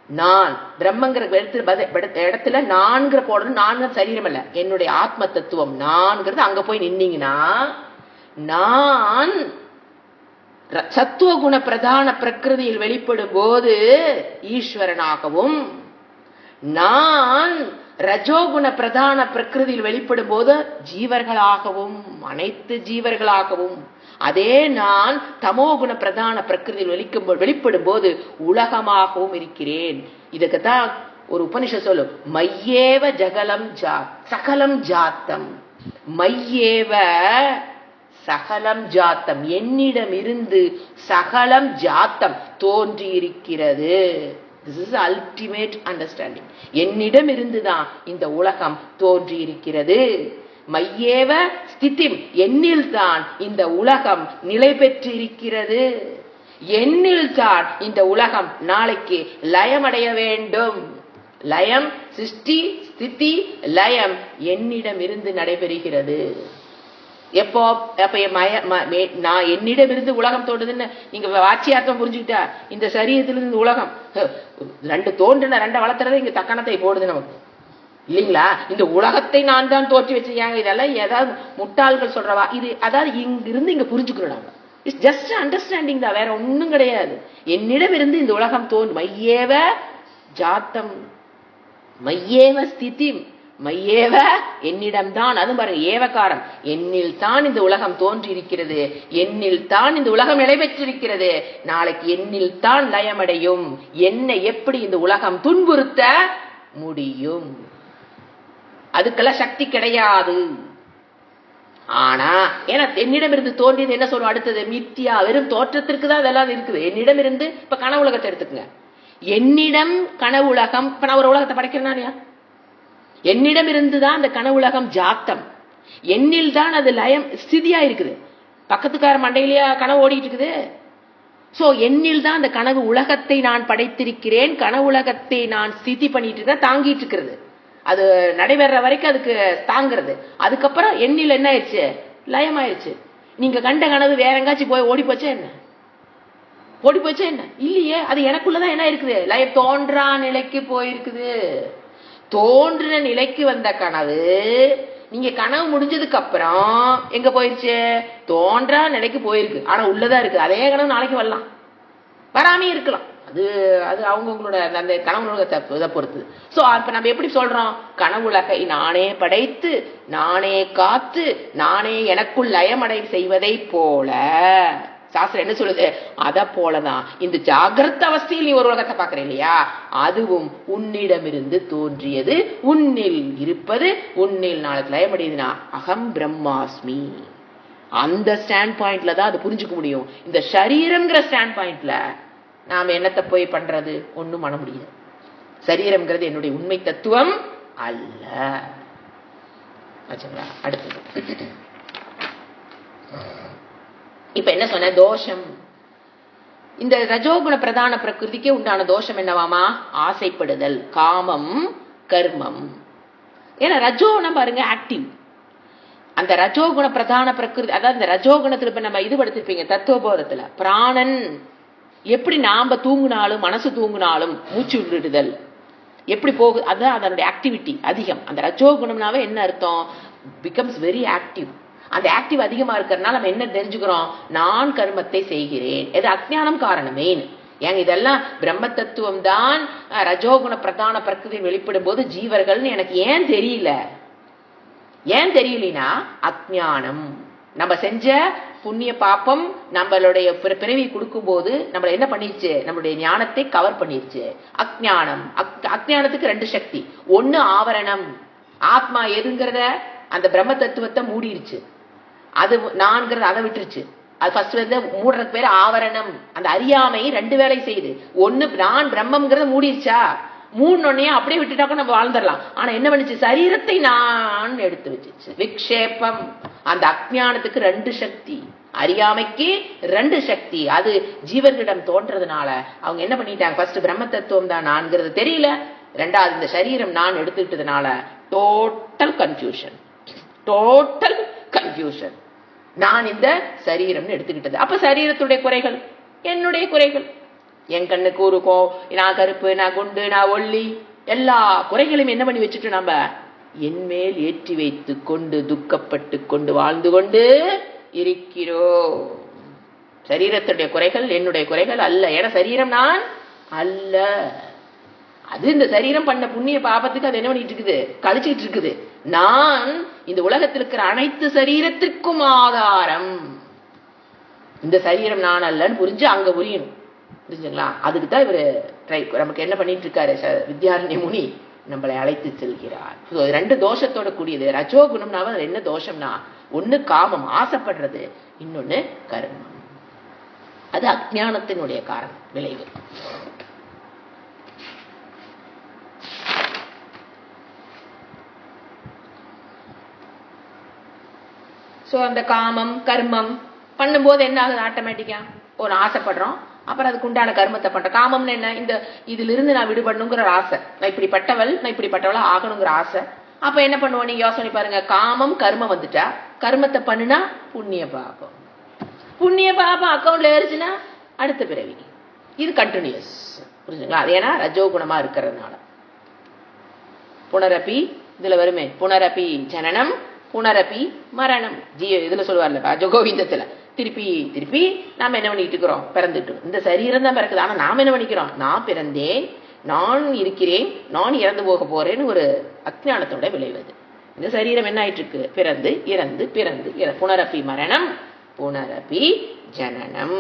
நான் பிரம்மங்கிற இடத்துல நான்கிற போடணும். நான்கிற சரீரம் அல்ல, என்னுடைய ஆத்ம தத்துவம் நான்கிறது அங்க போய் நின்னீங்கன்னா நான் சத்துவகுண பிரதான பிரகிருதியில் வெளிப்படும் போது ஈஸ்வரனாகவும், நான் ரஜோகுண பிரதான பிரகிருதியில் வெளிப்படும் போது ஜீவர்களாகவும், அனைத்து ஜீவர்களாகவும், அதே நான் தமோகுண பிரதான பிரகிருதியில் வெளிப்படும் போது உலகமாகவும் இருக்கிறேன். இதுக்குதான் ஒரு உபனிஷத் சொல்லும், மையேவ ஜகலம் சகலம் ஜாத்தம். மையேவ சகலம் ஜாத்தம், என்னிடம் இருந்து சகலம் ஜாத்தம் தோன்றி இருக்கிறது. This is the ultimate understanding. என்னிடம் இருந்துதான் இந்த உலகம் தோன்றி இருக்கிறது. மையேவ ஸ்திதிம், என்னில் தான் இந்த உலகம் நிலை பெற்றிருக்கிறது. என்னில் தான் இந்த உலகம் நாளைக்கு லயமடைய வேண்டும். லயம், சிருஷ்டி, ஸ்திதி, லயம் என்னிடம் இருந்து நடைபெறுகிறது. எப்போ? அப்ப நான் என்னிடம் இருந்து உலகம் தோன்றுதுன்னு நீங்க வாட்சியார்த்தம் புரிஞ்சுக்கிட்டா, இந்த சரீரத்திலிருந்து உலகம் ரெண்டு தோன்றுன ரெண்டை வளர்த்துறது இங்க தக்கணத்தை போடுது நமக்கு, இல்லைங்களா? இந்த உலகத்தை நான் தான் தோற்றி வச்சிருக்காங்க. இதெல்லாம் ஏதாவது முட்டாள்கள் சொல்றவா இது? அதாவது இங்கிருந்து இங்க புரிஞ்சுக்கிறோம் நாங்க. இட்ஸ் ஜஸ்ட் அண்டர்ஸ்டாண்டிங் தான், வேற ஒன்னும் கிடையாது. என்னிடம் இருந்து இந்த உலகம் தோன்று, மையேவ ஜாத்தம் மையேவ ஸ்திதி மையேவ என்னிடம்தான். அதுவும் பாருங்க, ஏவகாரம். என்னில் தான் இந்த உலகம் தோன்றி இருக்கிறது, என்னில் தான் இந்த உலகம் நிலை பெற்றிருக்கிறது. நாளைக்கு என்னில் தான் லயமடையும். என்னை எப்படி இந்த உலகம் துன்புறுத்த முடியும்? அதுக்கெல்லாம் சக்தி கிடையாது. ஆனா ஏன்னா என்னிடம் இருந்து தோன்றியது என்ன சொல்லுவோம் அடுத்தது? மித்தியா, வெறும் தோற்றத்திற்கு தான் அதெல்லாம் இருக்குது. என்னிடம் இருந்து இப்ப கனவு உலகத்தை எடுத்துக்கங்க. என்னிடம் கனவு உலகம், இப்ப நான் ஒரு உலகத்தை படைக்கிறேன்னா இல்லையா? என்னிடம் இருந்துதான் அந்த கனவு உலகம் ஜாத்தம். என்னில் தான் அது லயம் ஸ்திதியா இருக்குது. பக்கத்துக்கார மண்டையிலேயே கனவு ஓடிட்டு இருக்குது. சோ என்னில் தான் அந்த கனவு உலகத்தை நான் படைத்திருக்கிறேன். கனவு உலகத்தை நான் ஸ்திதி பண்ணிட்டு இருக்கேன், தாங்கிட்டு இருக்கிறது. அது நடைபெற வரைக்கும் அதுக்கு தாங்கிறது. அதுக்கப்புறம் எண்ணில் என்ன ஆயிடுச்சு? லயம் ஆயிடுச்சு. நீங்க கண்ட கனவு வேற எங்காச்சும் போய் ஓடி போச்சா என்ன? ஓடி போச்சா என்ன? இல்லையே. அது எனக்குள்ளதான் என்ன இருக்குது? லயம் தோன்றா நிலைக்கு போயிருக்குது. தோன்றின நிலைக்கு வந்த கனவு நீங்க கனவு முடிஞ்சதுக்கு அப்புறம் எங்க போயிருச்சு? தோன்றா நிலைக்கு போயிருக்கு. ஆனா உள்ளதான் இருக்கு. அதே கனவு நாளைக்கு வரலாம், வராமே இருக்கலாம். அது அது அவங்கவுங்களோட அந்த கனவு இதை பொறுத்து. சோ இப்ப நம்ம எப்படி சொல்றோம்? கனவுலகை நானே படைத்து நானே காத்து நானே எனக்குள் லயமடை செய்வதை போல சாஸ்திரம் என்ன சொல்லுது? அத போலதான் இந்த ஜாகிரத அவஸ்தையில் நீ ஒரு உலகத்தை பாக்குற இல்லையா, அதுவும் உன்னிடமிருந்து தோன்றியது, உன்னில் இருப்பது, உன்னில் நாளைக்கு லயமடையுதுன்னா அகம் பிரம்மாஸ்மி. அந்த ஸ்டாண்ட் பாயிண்ட்ல தான் அது புரிஞ்சுக்க முடியும். இந்த சரீரம்ங்கிற ஸ்டாண்ட் பாயிண்ட்ல நாம என்னத்தை போய் பண்றது? ஒண்ணும் பண்ண முடியாது. சரீரம்ங்கிறது என்னுடைய உண்மை தத்துவம் அல்ல. அடுத்தது இப்ப என்ன சொன்ன? தோஷம். இந்த ரஜோகுண பிரதான பிரகிருதிக்கு உண்டான தோஷம் என்னவாமா? ஆசைப்படுதல், காமம், கர்மம். ஏன்னா ரஜோகுணம் பாருங்க ஆக்டிவ். அந்த ரஜோகுண பிரதான பிரகிருதி, அதாவது இந்த ரஜோகுணத்துல இப்ப நம்ம இது படுத்திருப்பீங்க தத்துவபோதத்துல, பிராணன் எப்படி நாம தூங்குனாலும் மனசு தூங்குனாலும் மூச்சு விடுதல் எப்படி போகுது, அதான் அதனுடைய ஆக்டிவிட்டி அதிகம். அந்த ரஜோகுணம்னாவே என்ன அர்த்தம்? Becomes very active. அந்த ஆக்டிவ் அதிகமா இருக்கிறதுனால நம்ம என்ன தெரிஞ்சுக்கிறோம்? நான் கர்மத்தை செய்கிறேன். இது அஜ்ஞானம் காரணமே. ஏங்க இதெல்லாம் பிரம்ம தத்துவம் தான் ரஜோகுண பிரதான பிரகிருதி வெளிப்படும் போது ஜீவர்கள்னு எனக்கு ஏன் தெரியல? ஏன் தெரியலனா அஜ்ஞானம். நம்ம செஞ்ச புண்ணிய பாப்பம் நம்மளுடைய பிறவி கொடுக்கும் போது நம்மள என்ன பண்ணிருச்சு? நம்மளுடைய ஞானத்தை கவர் பண்ணிருச்சு. அஜ்ஞானம். அஜ்ஞானத்துக்கு ரெண்டு சக்தி. ஒண்ணு ஆவரணம், ஆத்மா எதுங்கிறத அந்த பிரம்ம தத்துவத்தை மூடிருச்சு. அது நான்கிறது அதை விட்டுருச்சு. அது ஃபர்ஸ்ட் வந்து மூடுறதுக்கு பேரு ஆவரணம். அந்த அறியாமை ரெண்டு வேலை செய்யுது. ஒண்ணு நான் பிரம்மம்ங்கிறத மூடிருச்சா, மூணுன்னையும் அப்படியே விட்டுட்டாக்க நம்ம வாழ்ந்துடலாம். ஆனா என்ன பண்ணுச்சு, சரீரத்தை நான் எடுத்து வச்சிச்சு. விக்ஷேபம், அந்த அஜ்ஞானத்துக்கு 2 சக்தி, அறியாமைக்கு 2 சக்தி. அது ஜீவர்களிடம் தோன்றதுனால அவங்க என்ன பண்ணிட்டாங்க, ஃபர்ஸ்ட் பிரம்ம தத்துவம் தான் நான்கிறது தெரியல, 2வது இந்த சரீரம் நான் எடுத்துக்கிட்டதுனால டோட்டல் கன்ஃபியூஷன். நான் இந்த சரீரம்னு எடுத்துக்கிட்டது. அப்ப சரீரத்துடைய குறைகள் என்னுடைய குறைகள், என் கண்ணுக்கு இருக்கும், நான் கருப்பு, நான் குண்டு, நான் ஒல்லி, எல்லா குறைகளையும் என்ன பண்ணி வச்சுட்டு நம்ம என் மேல் ஏற்றி வைத்து கொண்டு துக்கப்பட்டு கொண்டு வாழ்ந்து கொண்டு இருக்கிறோம். சரீரத்துடைய குறைகள் என்னுடைய குறைகள் அல்ல. ஏன்னா சரீரம் நான் அல்ல. அது இந்த சரீரம் பண்ண புண்ணிய பாபத்துக்கு அது என்ன பண்ணிட்டு இருக்குது, கழிச்சுட்டு இருக்குது. நான் இந்த உலகத்தில் இருக்கிற அனைத்து சரீரத்திற்கும் ஆதாரம். இந்த சரீரம் நான் அல்லன்னு புரிஞ்சு அங்க புரியணும். புரிஞ்சுங்களா? அதுக்கு தான் இவரு நமக்கு என்ன பண்ணிட்டு இருக்காரு, வித்யாரண்ய முனி நம்மளை அழைத்து செல்கிறார். 2 தோஷத்தோட கூடியது. ரஜோகுணம்னா என்ன தோஷம்னா, ஒண்ணு காமம், ஆசைப்படுறது, இன்னொன்னு கர்மம். அது அஜ்ஞானத்தினுடைய காரணம், விளைவு. அந்த காமம் கர்மம் பண்ணும்போது என்ன ஆகுது, ஆட்டோமேட்டிக்கா ஒரு ஆசைப்படுறோம், அப்புறம் அதுக்கு உண்டான கர்மத்தை பண்றோம். காமம்னு என்ன, இந்த இதுல இருந்து நான் விடுபடணுங்கிற ஆசை, நான் இப்படிப்பட்டவளா ஆகணுங்கிற ஆசை. அப்ப என்ன பண்ணுவோம், நீங்க யோசனை பாருங்க, காமம் கர்மம் வந்துட்டா, கர்மத்தை பண்ணுனா புண்ணிய பாபம் அக்கௌண்ட்ல ஏறிச்சுன்னா அடுத்த பிறவி. இது கண்டினியூஸ். புரிஞ்சுங்களா? அது ஏன்னா ரஜோகுணமா இருக்கிறதுனால. புனரப்பி இதுல வருமே, புனரப்பி ஜனனம் புனரப்பி மரணம். இதுல சொல்லுவார்ல ராஜகோவிந்தத்துல, திருப்பி திருப்பி நாம என்ன பண்ணிட்டு இருக்கிறோம், பிறந்துட்டு. இந்த சரீரம் தான் பிறக்குது, ஆனா நாம என்ன பண்ணிக்கிறோம், நான் பிறந்தேன், நான் இருக்கிறேன், நான் இறந்து போக போறேன்னு ஒரு அஜ்ஞானத்தோட விளைவது. இந்த சரீரம் என்ன ஆயிட்டு இருக்கு, பிறந்து இறந்து பிறந்து புனரப்பி மரணம் புனரப்பி ஜனனம்.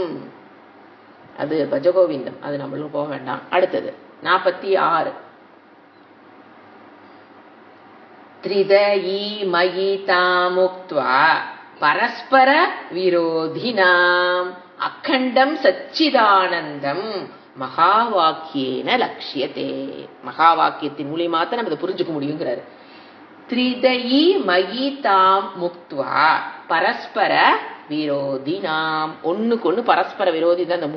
அது பஜகோவிந்தம், அது நம்மளும் போக வேண்டாம். அடுத்தது 46. த்ரிதயி மயிதா முக்த்வா பரஸ்பர விரோதினாம் அகண்டம் சச்சிதானந்தம் மகாவாக்கியேன லட்சியதே. மகாவாக்கியத்தின் மூலியமா தான் நம்ம இதை புரிஞ்சுக்க முடியுங்கிறாரு. த்ரிதயி மயிதாம் முக்த்வா பரஸ்பர விரோதினாம். ஒண்ணுக்கு ஒண்ணு பரஸ்பர விரோதி தான் இந்த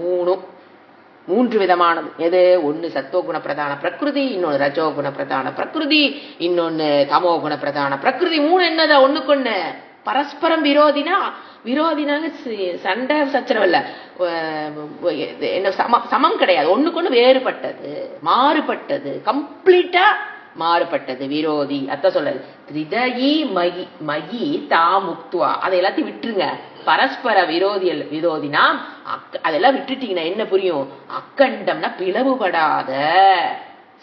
மூன்று விதமானது. எது, ஒன்னு சத்தோகுண பிரதான பிரகிருதி, இன்னொன்னு ரஜோகுண பிரதான பிரகிருதி, இன்னொன்னு தமோகுண பிரதான பிரகிருதி. 3 என்னதா, ஒண்ணுக்கு ஒண்ணு பரஸ்பரம் விரோதினாங்க சண்டை சச்சரவு இல்ல, என்ன சமம் கிடையாது, ஒண்ணுக்கு ஒண்ணு வேறுபட்டது, மாறுபட்டது, கம்ப்ளீட்டா மாறுபட்டது, விரோதி. அத்த சொல்றது த்ரிதயி மயி தா முக்துவா. அதை எல்லாத்தையும் விட்டுருங்க. பரஸ்பர விரோதினா அதெல்லாம் விட்டுட்டீங்கன்னா என்ன புரியும், அக்கண்டம்னா பிளவுபடாத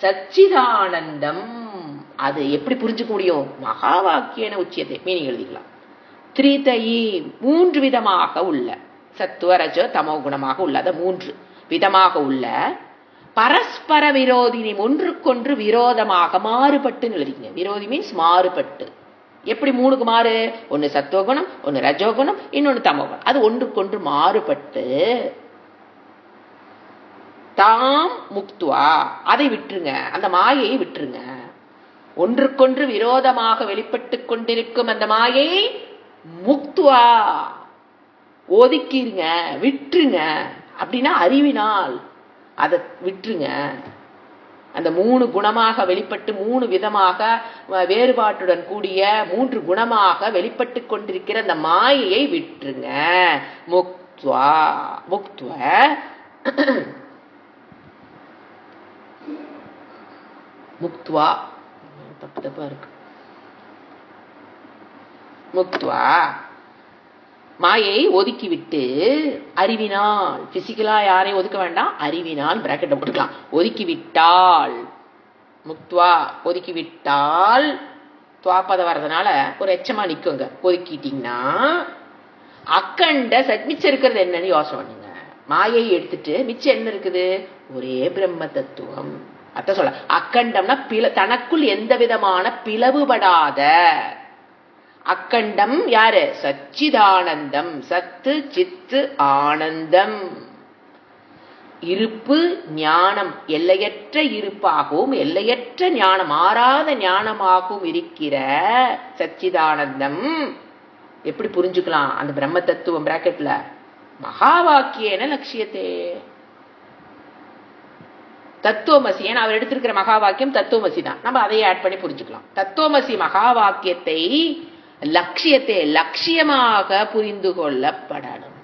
சச்சிதானந்தம். அது எப்படி புரிஞ்சுக்க முடியும், மகா வாக்கியன உச்சியத்தை மீனிங் எழுதிக்கலாம். த்ரிதயி 3 விதமாக உள்ள, சத்துவ ரஜ தமோ குணமாக உள்ள, அத 3 விதமாக உள்ள பரஸ்பர விரோதினி, ஒன்றுக்கொன்று விரோதமாக மாறுபட்டு எழுதிங்க. விரோதி மீன்ஸ் மாறுபட்டு. எப்படி 3க்கு மாறு, ஒன்னு சத்துவகுணம், ஒன்னு ரஜோகுணம், இன்னொன்னு தமோகுணம். அது ஒன்றுக்கொன்று மாறுபட்டு தாம் முக்துவா, அதை விட்டுருங்க, அந்த மாயையை விட்டுருங்க. ஒன்றுக்கொன்று விரோதமாக வெளிப்பட்டு கொண்டிருக்கும் அந்த மாயையை முக்துவா ஒதுக்கிருங்க, விட்டுருங்க. அப்படின்னா அறிவினால் அதை விட்டுருங்க. அந்த 3 குணமாக வெளிப்பட்டு 3 விதமாக வேறுபாட்டுடன் கூடிய 3 குணமாக வெளிப்பட்டு கொண்டிருக்கிற அந்த மாயையை விட்டுருங்க. முக்துவா முக்துவா தப்பா இருக்கு. முக்துவா மாயை ஒதுக்கிவிட்டு அறிவினால், பிசிக்கலா யாரையும் ஒதுக்க வேண்டாம், அறிவினால் பிராக்கெட்டை போட்டுக்கலாம். ஒதுக்கிவிட்டால் முக்துவா, ஒதுக்கிவிட்டால் துவாப்பத வர்றதுனால ஒரு எச்சமா நிக்குங்க. ஒதுக்கிட்டீங்கன்னா அக்கண்ட மிச்சம் இருக்கிறது என்னன்னு யோசனை பண்ணுங்க. மாயை எடுத்துட்டு மிச்சம் என்ன இருக்குது, ஒரே பிரம்ம தத்துவம். அத சொல்ல அக்கண்டம்னா தனக்குள் எந்த விதமான பிளவுபடாத அக்கண்டம். யாரு, சச்சிதானந்தம். சத்து சித்து ஆனந்தம். இருப்பு ஞானம் எல்லையற்ற இருப்பாகவும் எல்லையற்ற ஞானம் மாறாத ஞானமாகவும் இருக்கிற சச்சிதானந்தம் எப்படி புரிஞ்சுக்கலாம்? அந்த பிரம்ம தத்துவம் பிராக்கெட்ல மகா வாக்கியன லட்சியத்தே. தத்துவமசி, ஏன்னா அவர் எடுத்திருக்கிற மகா வாக்கியம் தத்துவமசி தான், நம்ம அதையே ஆட் பண்ணி புரிஞ்சுக்கலாம். தத்துவமசி மகா வாக்கியத்தை லட்சியத்தை லட்சியமாக புரிந்து கொள்ளப்படணும்.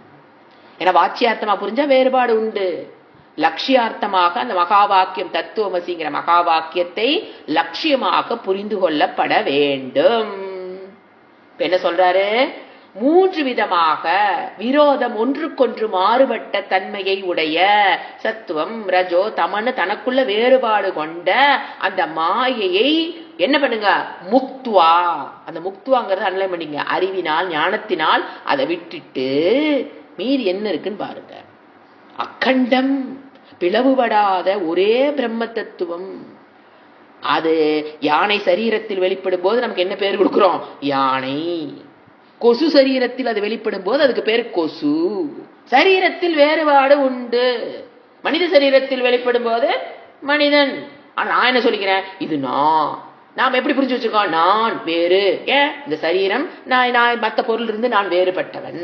ஏன்னா வாச்சியார்த்தமா புரிஞ்சா வேறுபாடு உண்டு. லட்சியார்த்தமாக அந்த மகா வாக்கியம் தத்துவமசிங்கிற மகா வாக்கியத்தை லட்சியமாக புரிந்து கொள்ளப்பட வேண்டும். என்ன சொல்றாரு? 3 விதமாக விரோதம் ஒன்றுக்கொன்று மாறுபட்ட தன்மையை உடைய சத்துவம் ரஜோ தமன்னு தனக்குள்ள வேறுபாடு கொண்ட அந்த மாயையை என்ன பண்ணுங்க? முக்துவா. அந்த முக்துவாங்கிறது அன்லைன் பண்ணிங்க, அறிவினால் ஞானத்தினால் அதை விட்டுட்டு மீறி என்ன இருக்குன்னு பாருங்க. அக்கண்டம் பிளவுபடாத ஒரே பிரம்ம தத்துவம். அது யானை சரீரத்தில் வெளிப்படும் போது நமக்கு என்ன பேர் கொடுக்கிறோம்? யானை. கொசு சரீரத்தில் அது வெளிப்படும் போது அதுக்கு பேர் கொசு. சரீரத்தில் வேறுபாடு உண்டு. மனித சரீரத்தில் வெளிப்படும் போது மனிதன். ஆனா நான் என்ன சொல்லிக்கிறேன்? இது நாம் எப்படி புரிஞ்சு வச்சிருக்கோம்? நான் வேறு. ஏன் இந்த சரீரம் நான் மற்ற பொருள் இருந்து நான் வேறுபட்டவன்.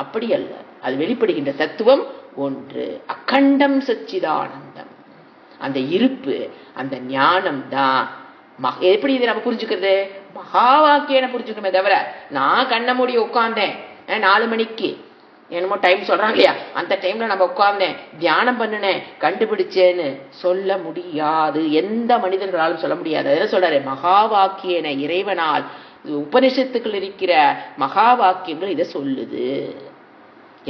அப்படி அல்ல. அது வெளிப்படுகின்ற தத்துவம் ஒன்று, அக்கண்டம் சச்சிதானந்தம். அந்த இருப்பு அந்த ஞானம் தான். எப்படி இதை நம்ம புரிஞ்சுக்கிறது? மகா வாக்கியன புரிஞ்சுக்கணுமே தவிர நான் கண்ண மூடி உட்கார்ந்தேன் 4 மணிக்கு என்னமோ டைம் சொல்றாங்க இல்லையா, அந்த டைம்ல நம்ம உட்கார்ந்தேன் தியானம் பண்ணினேன் கண்டுபிடிச்சேன்னு சொல்ல முடியாது. எந்த மனிதர்களாலும் சொல்ல முடியாது. என்ன சொல்றாரு? மகா வாக்கியன இறைவனால் உபனிஷத்துக்கள் இருக்கிற மகா வாக்கியங்கள் இதை சொல்லுது.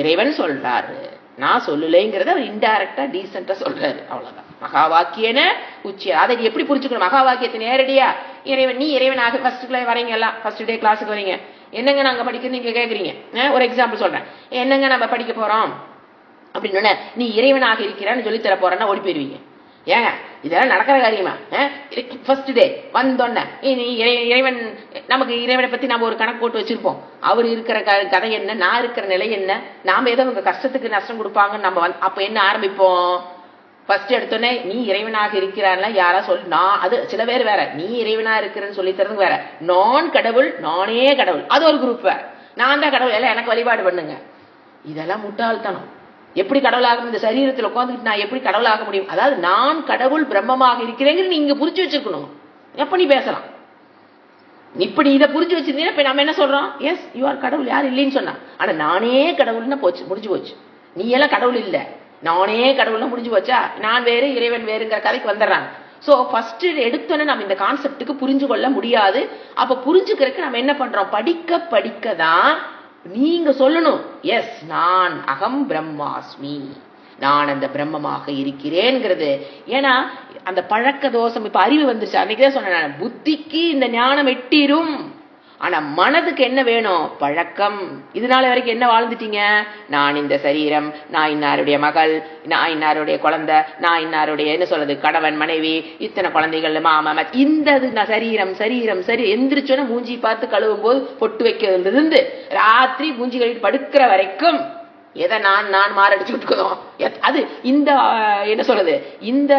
இறைவன் சொல்றாரு, நான் சொல்லலைங்கிறத அவர் இன்டைரக்டா டீசென்டா சொல்றாரு. அவ்வளவுதான். மகா வாக்கியன உச்சியா. அதை எப்படி புரிஞ்சுக்கணும்? மகா வாக்கியத்தை நேரடியா இறைவன், நீ இறைவனாக ஃபர்ஸ்ட் வரீங்க, எல்லாம் ஃபர்ஸ்ட் டே கிளாஸுக்கு வரீங்க, என்னங்க நாங்க படிக்கிறது நீங்க கேட்குறீங்க. ஒரு எக்ஸாம்பிள் சொல்றேன், என்னங்க நம்ம படிக்க போறோம் அப்படின்னு, நீ இறைவனாக இருக்கிறான்னு சொல்லி தர போறேன்னா ஓடி போயிருவீங்க. ஏங்க இதெல்லாம் நடக்கிற காரியமா? ஃபர்ஸ்ட் டே வந்தோன்ன இறைவன், நமக்கு இறைவனை பத்தி நம்ம ஒரு கணக்கு போட்டு வச்சிருப்போம். அவர் இருக்கிற கதை என்ன, நான் இருக்கிற நிலை என்ன, நாம ஏதோ உங்க கஷ்டத்துக்கு நஷ்டம் கொடுப்பாங்கன்னு நம்ம அப்ப என்ன ஆரம்பிப்போம்? ஃபர்ஸ்ட் எடுத்தோடனே நீ இறைவனாக இருக்கிறான்ல யாரா சொல், நான் அது சில பேர் வேற, நீ இறைவனா இருக்கிறன்னு சொல்லி தரது வேற, நான் கடவுள் நானே கடவுள் அது ஒரு குரூப் வேற, நான் தான் கடவுள் எல்லாம் எனக்கு வழிபாடு பண்ணுங்க. இதெல்லாம் முட்டாள்தனம். எப்படி கடவுளாக இந்த சரீரத்தில் உட்காந்துட்டு நான் எப்படி கடவுளாக முடியும்? அதாவது நான் கடவுள் பிரம்மமாக இருக்கிறேங்கிற நீங்க புரிஞ்சு வச்சிருக்கணும். எப்ப நீ பேசலாம்? இப்படி இதை புரிஞ்சு வச்சிருந்தீங்கன்னா இப்ப நம்ம என்ன சொல்றோம்? எஸ் யூ ஆர் கடவுள், யார் இல்லைன்னு சொன்னா. ஆனா நானே கடவுள்னா போச்சு, முடிஞ்சு போச்சு. நீ எல்லாம் கடவுள் இல்ல, நானே கடவுள்னா முடிஞ்சு போச்சா? நான் வேறு இறைவன் வேறுங்கிற கதைக்கு வந்துடுறாங்க. சோ ஃபர்ஸ்ட் எடுத்தோன்னே நம்ம இந்த கான்செப்டுக்கு புரிஞ்சு கொள்ள முடியாது. அப்ப புரிஞ்சுக்கிறதுக்கு நம்ம என்ன பண்றோம்? படிக்க படிக்கதான் நீங்க சொல்லணும், எஸ் நான் அகம் பிரம்மாஸ்மி, நான் அந்த பிரம்மமாக இருக்கிறேன்ங்கிறது. ஏன்னா அந்த பழக்க தோஷம், இப்ப அறிவு வந்துருச்சு. அன்னைக்குதான் சொன்னேன், புத்திக்கு இந்த ஞானம் எட்டிரும், ஆனா மனதுக்கு என்ன வேணும்? பழக்கம். இதனால வரைக்கும் என்ன வாழ்ந்துட்டீங்க? நான் இந்த சரீரம், நான் இன்னாருடைய மகள், நான் இன்னாருடைய குழந்தை, நான் இன்னாருடைய என்ன சொல்றது கணவன் மனைவி, இத்தனை குழந்தைகள் மாமா, இந்த சரீரம் சரீரம் சரி. எந்திரிச்சோன்னா மூஞ்சி பார்த்து கழுவும் போது பொட்டு வைக்கிறது இருந்து ராத்திரி மூஞ்சி கழுவிட்டு படுக்கிற வரைக்கும் எதை நான் மாரடிச்சுக்கிட்டு இருக்கோம். அது இந்த என்ன சொல்றது இந்த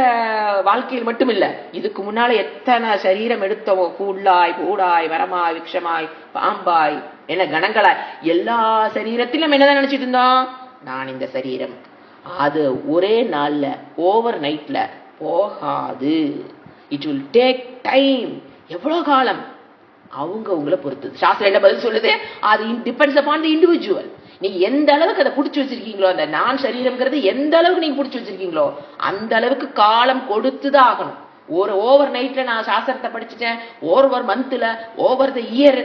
வாழ்க்கையில் மட்டும் இல்ல, இதுக்கு முன்னால எத்தனை சரீரம் எடுத்தோம், கூடாய் பூடாய் மரமாய் விக்ஷமாய் பாம்பாய் என்ன கணங்களாய், எல்லா சரீரத்திலும் என்னதான் நினைச்சிட்டு இருந்தோம்? நான் இந்த சரீரம். அது ஒரே நாள்ல ஓவர் நைட்ல போகாது. It will take time. எவ்வளவு காலம்? அவங்க உங்களை பொறுத்தது. சாஸ்திரம் என்ன பதில் சொல்லுது? அது டிபெண்ட்ஸ் அப்பான் தி இண்டிவிஜுவல். நீங்க எந்த அளவுக்கு அதை புடிச்சு வச்சிருக்கீங்களோ, அந்த நான் சரீரம்ங்கிறது எந்த அளவுக்கு நீங்க புடிச்சு வச்சிருக்கீங்களோ அந்த அளவுக்கு காலம் கொடுத்துதான் ஆகணும். ஒரு ஓவர் நைட்ல நான் சாஸ்திரத்தை படிச்சுட்டேன், ஓவர் மந்த்ல ஓவர் த இயர்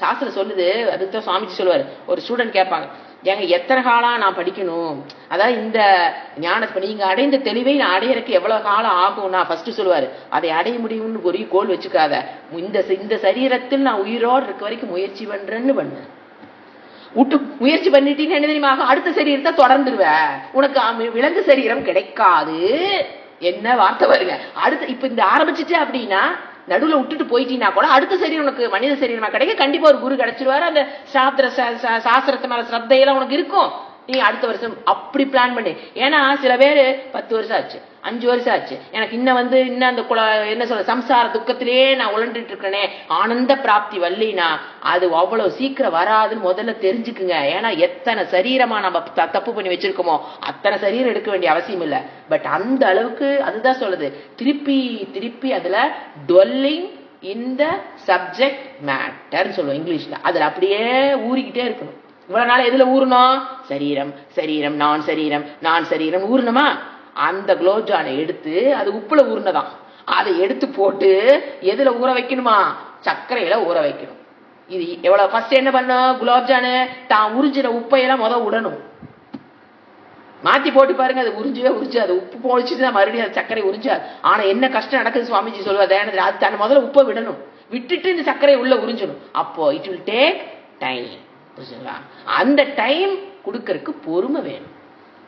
சாஸ்திரம் சொல்லுது. அதுதான் சுவாமிஜி சொல்லுவாரு. ஒரு ஸ்டூடெண்ட் கேட்பாங்க, ஏங்க எத்தனை காலம் நான் படிக்கணும், அதாவது இந்த ஞானத்தை நீங்க அடைந்த தெளிவை நான் அடையறதுக்கு எவ்வளவு காலம் ஆகும்? நான் ஃபர்ஸ்ட் சொல்லுவாரு, அதை அடைய முடியும்னு ஒரு கோல் வச்சுக்காத, இந்த சரீரத்தில் நான் உயிரோடு இருக்க வரைக்கும் முயற்சி பண்றேன்னு பண்ணு. முயற்சி பண்ணிட்டீங்கன்னா என்ன தெரியுமா? அடுத்த சரீரத்தை தொடர்ந்துருவ, உனக்கு விலங்கு சரீரம் கிடைக்காது. என்ன வார்த்தை வருங்க? அடுத்த இப்ப இந்த ஆரம்பிச்சுட்டு அப்படின்னா நடுவுல விட்டுட்டு போயிட்டீங்கன்னா கூட அடுத்த சரீரம் உனக்கு மனித சரீரமா கிடைக்க கண்டிப்பா ஒரு குரு கிடைச்சிருவாரு. அந்த சாஸ்திரத்து மேல ஸ்ரத்தையெல்லாம் உனக்கு இருக்கும். நீ அடுத்த வருஷம் அப்படி பிளான் பண்ணி. ஏன்னா சில பேர் 10 வருஷம் ஆச்சு, 5 வருஷம் ஆச்சு, எனக்கு இன்னும் அந்த என்ன சொல்ற சம்சார துக்கத்திலேயே நான் உழண்டுட்டு இருக்கனே, ஆனந்த பிராப்தி வல்லினா அது அவ்வளவு சீக்கிரம் வராதுன்னு முதல்ல தெரிஞ்சுக்குங்க. ஏன்னா எத்தனை சரீரமா நம்ம தப்பு பண்ணி வச்சிருக்கோமோ அத்தனை சரீரம் எடுக்க வேண்டிய அவசியம் இல்லை. பட் அந்த அளவுக்கு அதுதான் சொல்லுது, திருப்பி திருப்பி அதுல dwelling in the subject matter சொல்லுவோம் இங்கிலீஷ்ல. அதுல அப்படியே ஊறிக்கிட்டே இருக்கணும். இவ்வளவு நாள் எதுல ஊறணும்? சரீரம் சரீரம் நான் சரீரம் நான் சரீரம் ஊறணுமா? அந்த குலோப்ஜானை எடுத்து அது உப்புல ஊறினதான், அதை எடுத்து போட்டு எதுல ஊற வைக்கணுமா? சர்க்கரையில ஊற வைக்கணும். இது எவ்வளவு ஃபர்ஸ்ட் என்ன பண்ணும்? குலோப்ஜானு தான் உறிஞ்சின உப்பையெல்லாம் விடணும், மாத்தி போட்டு பாருங்க, அது உறிஞ்சு அது உப்பு போழிச்சுட்டு தான் மறுபடியும் அது சர்க்கரை உறிஞ்சாது. ஆனா என்ன கஷ்டம் நடக்குது சுவாமிஜி சொல்லுவார் தயானத்தில், அது தன் முதல்ல உப்பை விடணும், விட்டுட்டு இந்த சர்க்கரை உள்ள உறிஞ்சணும். அப்போ இட் வில் டேக் டைம். அந்த டைம் கொடுக்கறதுக்கு பொறுமை வேணும்.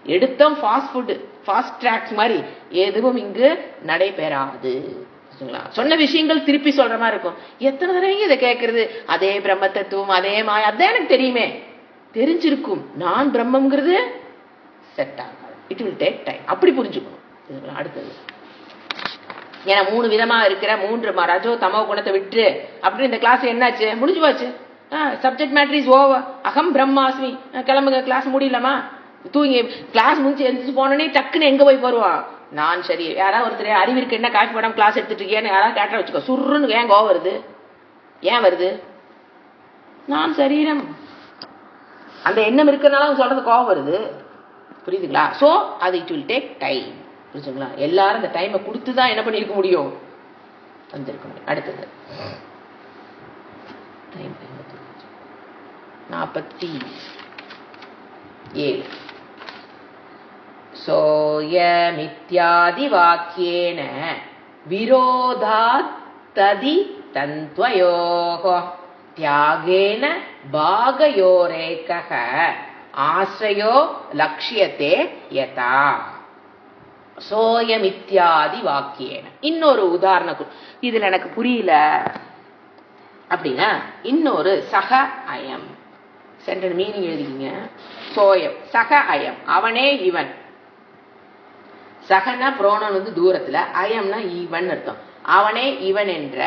எடுத்தோம் ஃபாஸ்ட் ஃபுட் ஃபாஸ்ட் ட்ராக்ஸ் மாதிரி எதுவும் இங்கு நடைபெறாது. சொன்ன விஷயங்கள் திருப்பி சொல்ற மாதிரி இருக்கும். எத்தனை தடவை இதை கேட்கறது? அதே பிரம்ம தத்துவம் அதே மாயா அதான் எனக்கு தெரியுமே, தெரிஞ்சிருக்கும். நான் பிரம்மங்கிறது செட் ஆகாது. It will take time. அப்படி புரிஞ்சுக்கணும். அடுத்தது ஏன்னா 3 விதமா இருக்கிற 3 ரஜோ தமோ குணத்தை விட்டு அப்படின்னு இந்த கிளாஸ் என்னாச்சு? முடிஞ்சு போச்சு. Subject matter is over. அகம் பிரம்மாஸ்மி. கிளம்புங்க, கிளாஸ் முடியலமா? தூங்கி கிளாஸ் முடிச்சு எழுந்துச்சு போனோடனே டக்குன்னு எங்க போய் போடுவான்? நான் சரி. யாராவது ஒருத்தர் அறிவிற்கு என்ன காஃபி போடாம கிளாஸ் எடுத்துட்டு இருக்கேன்னு யாராவது கேட்ட வச்சுக்கோ, சுருன்னு ஏன் கோவம் வருது? ஏன் வருது? நான் சரீரம் அந்த எண்ணம் இருக்கிறதுனால சொல்றது கோவம் வருது. புரியுதுங்களா? சோ அது இட் வில் டேக் டைம். புரிஞ்சுங்களா? எல்லாரும் அந்த டைமை கொடுத்துதான் என்ன பண்ணிருக்க முடியும், வந்திருக்க முடியும். அடுத்தது 47. சோயமித்யாதி வாக்கியேன விரோதாத் ததி தந்த்வயோஹ தியாகேன பாகயோரேகஹ ஆஸ்ரயோ லக்ஷ்யதே யதா. சோயமித்யாதி வாக்கியேன. இன்னொரு உதாரணம், இதுல எனக்கு புரியல அப்படின்னா இன்னொரு சக அயம் சென்ற மீனிங் எழுதிங்க. சோயம் சக அயம், அவனே இவன். சகனா புரோனன் தூரத்துல, அயம்னா இவன் அர்த்தம். அவனே இவன் என்ற,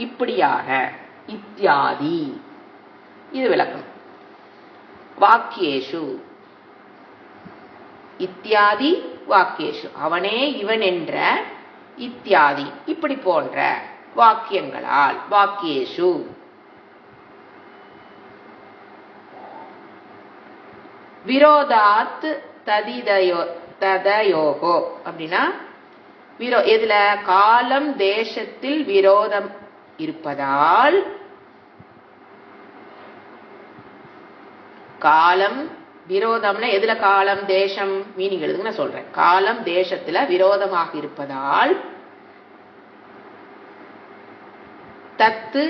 இப்படியாக, இத்தியாதி இது விளக்கம். வாக்கியேஷு இத்தியாதி வாக்கியேஷு, அவனே இவன் என்ற, இத்தியாதி இப்படி போன்ற வாக்கியங்களால், வாக்கியேஷு விரோதாத் ததயோகோ அப்படின்னா எதுல? காலம் தேசத்தில் விரோதம் இருப்பதால், காலம் விரோதம்னா எதுல? காலம் தேசம் மீனிங் எழுதுங்க, நான் சொல்றேன். காலம் தேசத்துல விரோதமாக இருப்பதால், தத்து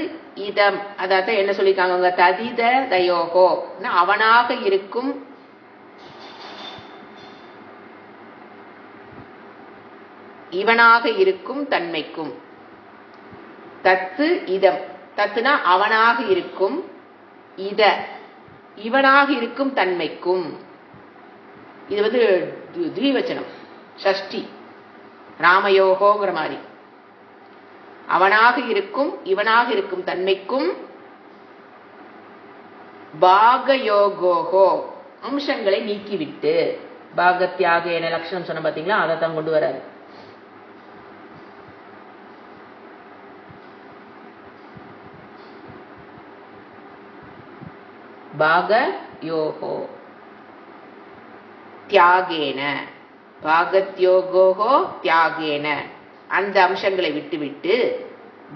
இதம் அதாவது என்ன சொல்லிருக்காங்க? ததித தயோகோ அவனாக இருக்கும், இவனாக இருக்கும் தன்மைக்கும். தத்து இதம், தத்துனா அவனாக இருக்கும், இத இவனாக இருக்கும் தன்மைக்கும். இது திவிவச்சனம், ஷஷ்டி, ராமயோகோங்கிற மாதிரி. அவனாக இருக்கும் இவனாக இருக்கும் தன்மைக்கும், பாகயோகோகோ அம்சங்களை நீக்கிவிட்டு, பாகத்யாக என லட்சணம் சொன்ன பாத்தீங்களா, அதை தான் கொண்டு வராரு. பாகயோகோ தியாகேன, பாகத்யோகோகோ தியாகேன அந்த அம்சங்களை விட்டுவிட்டு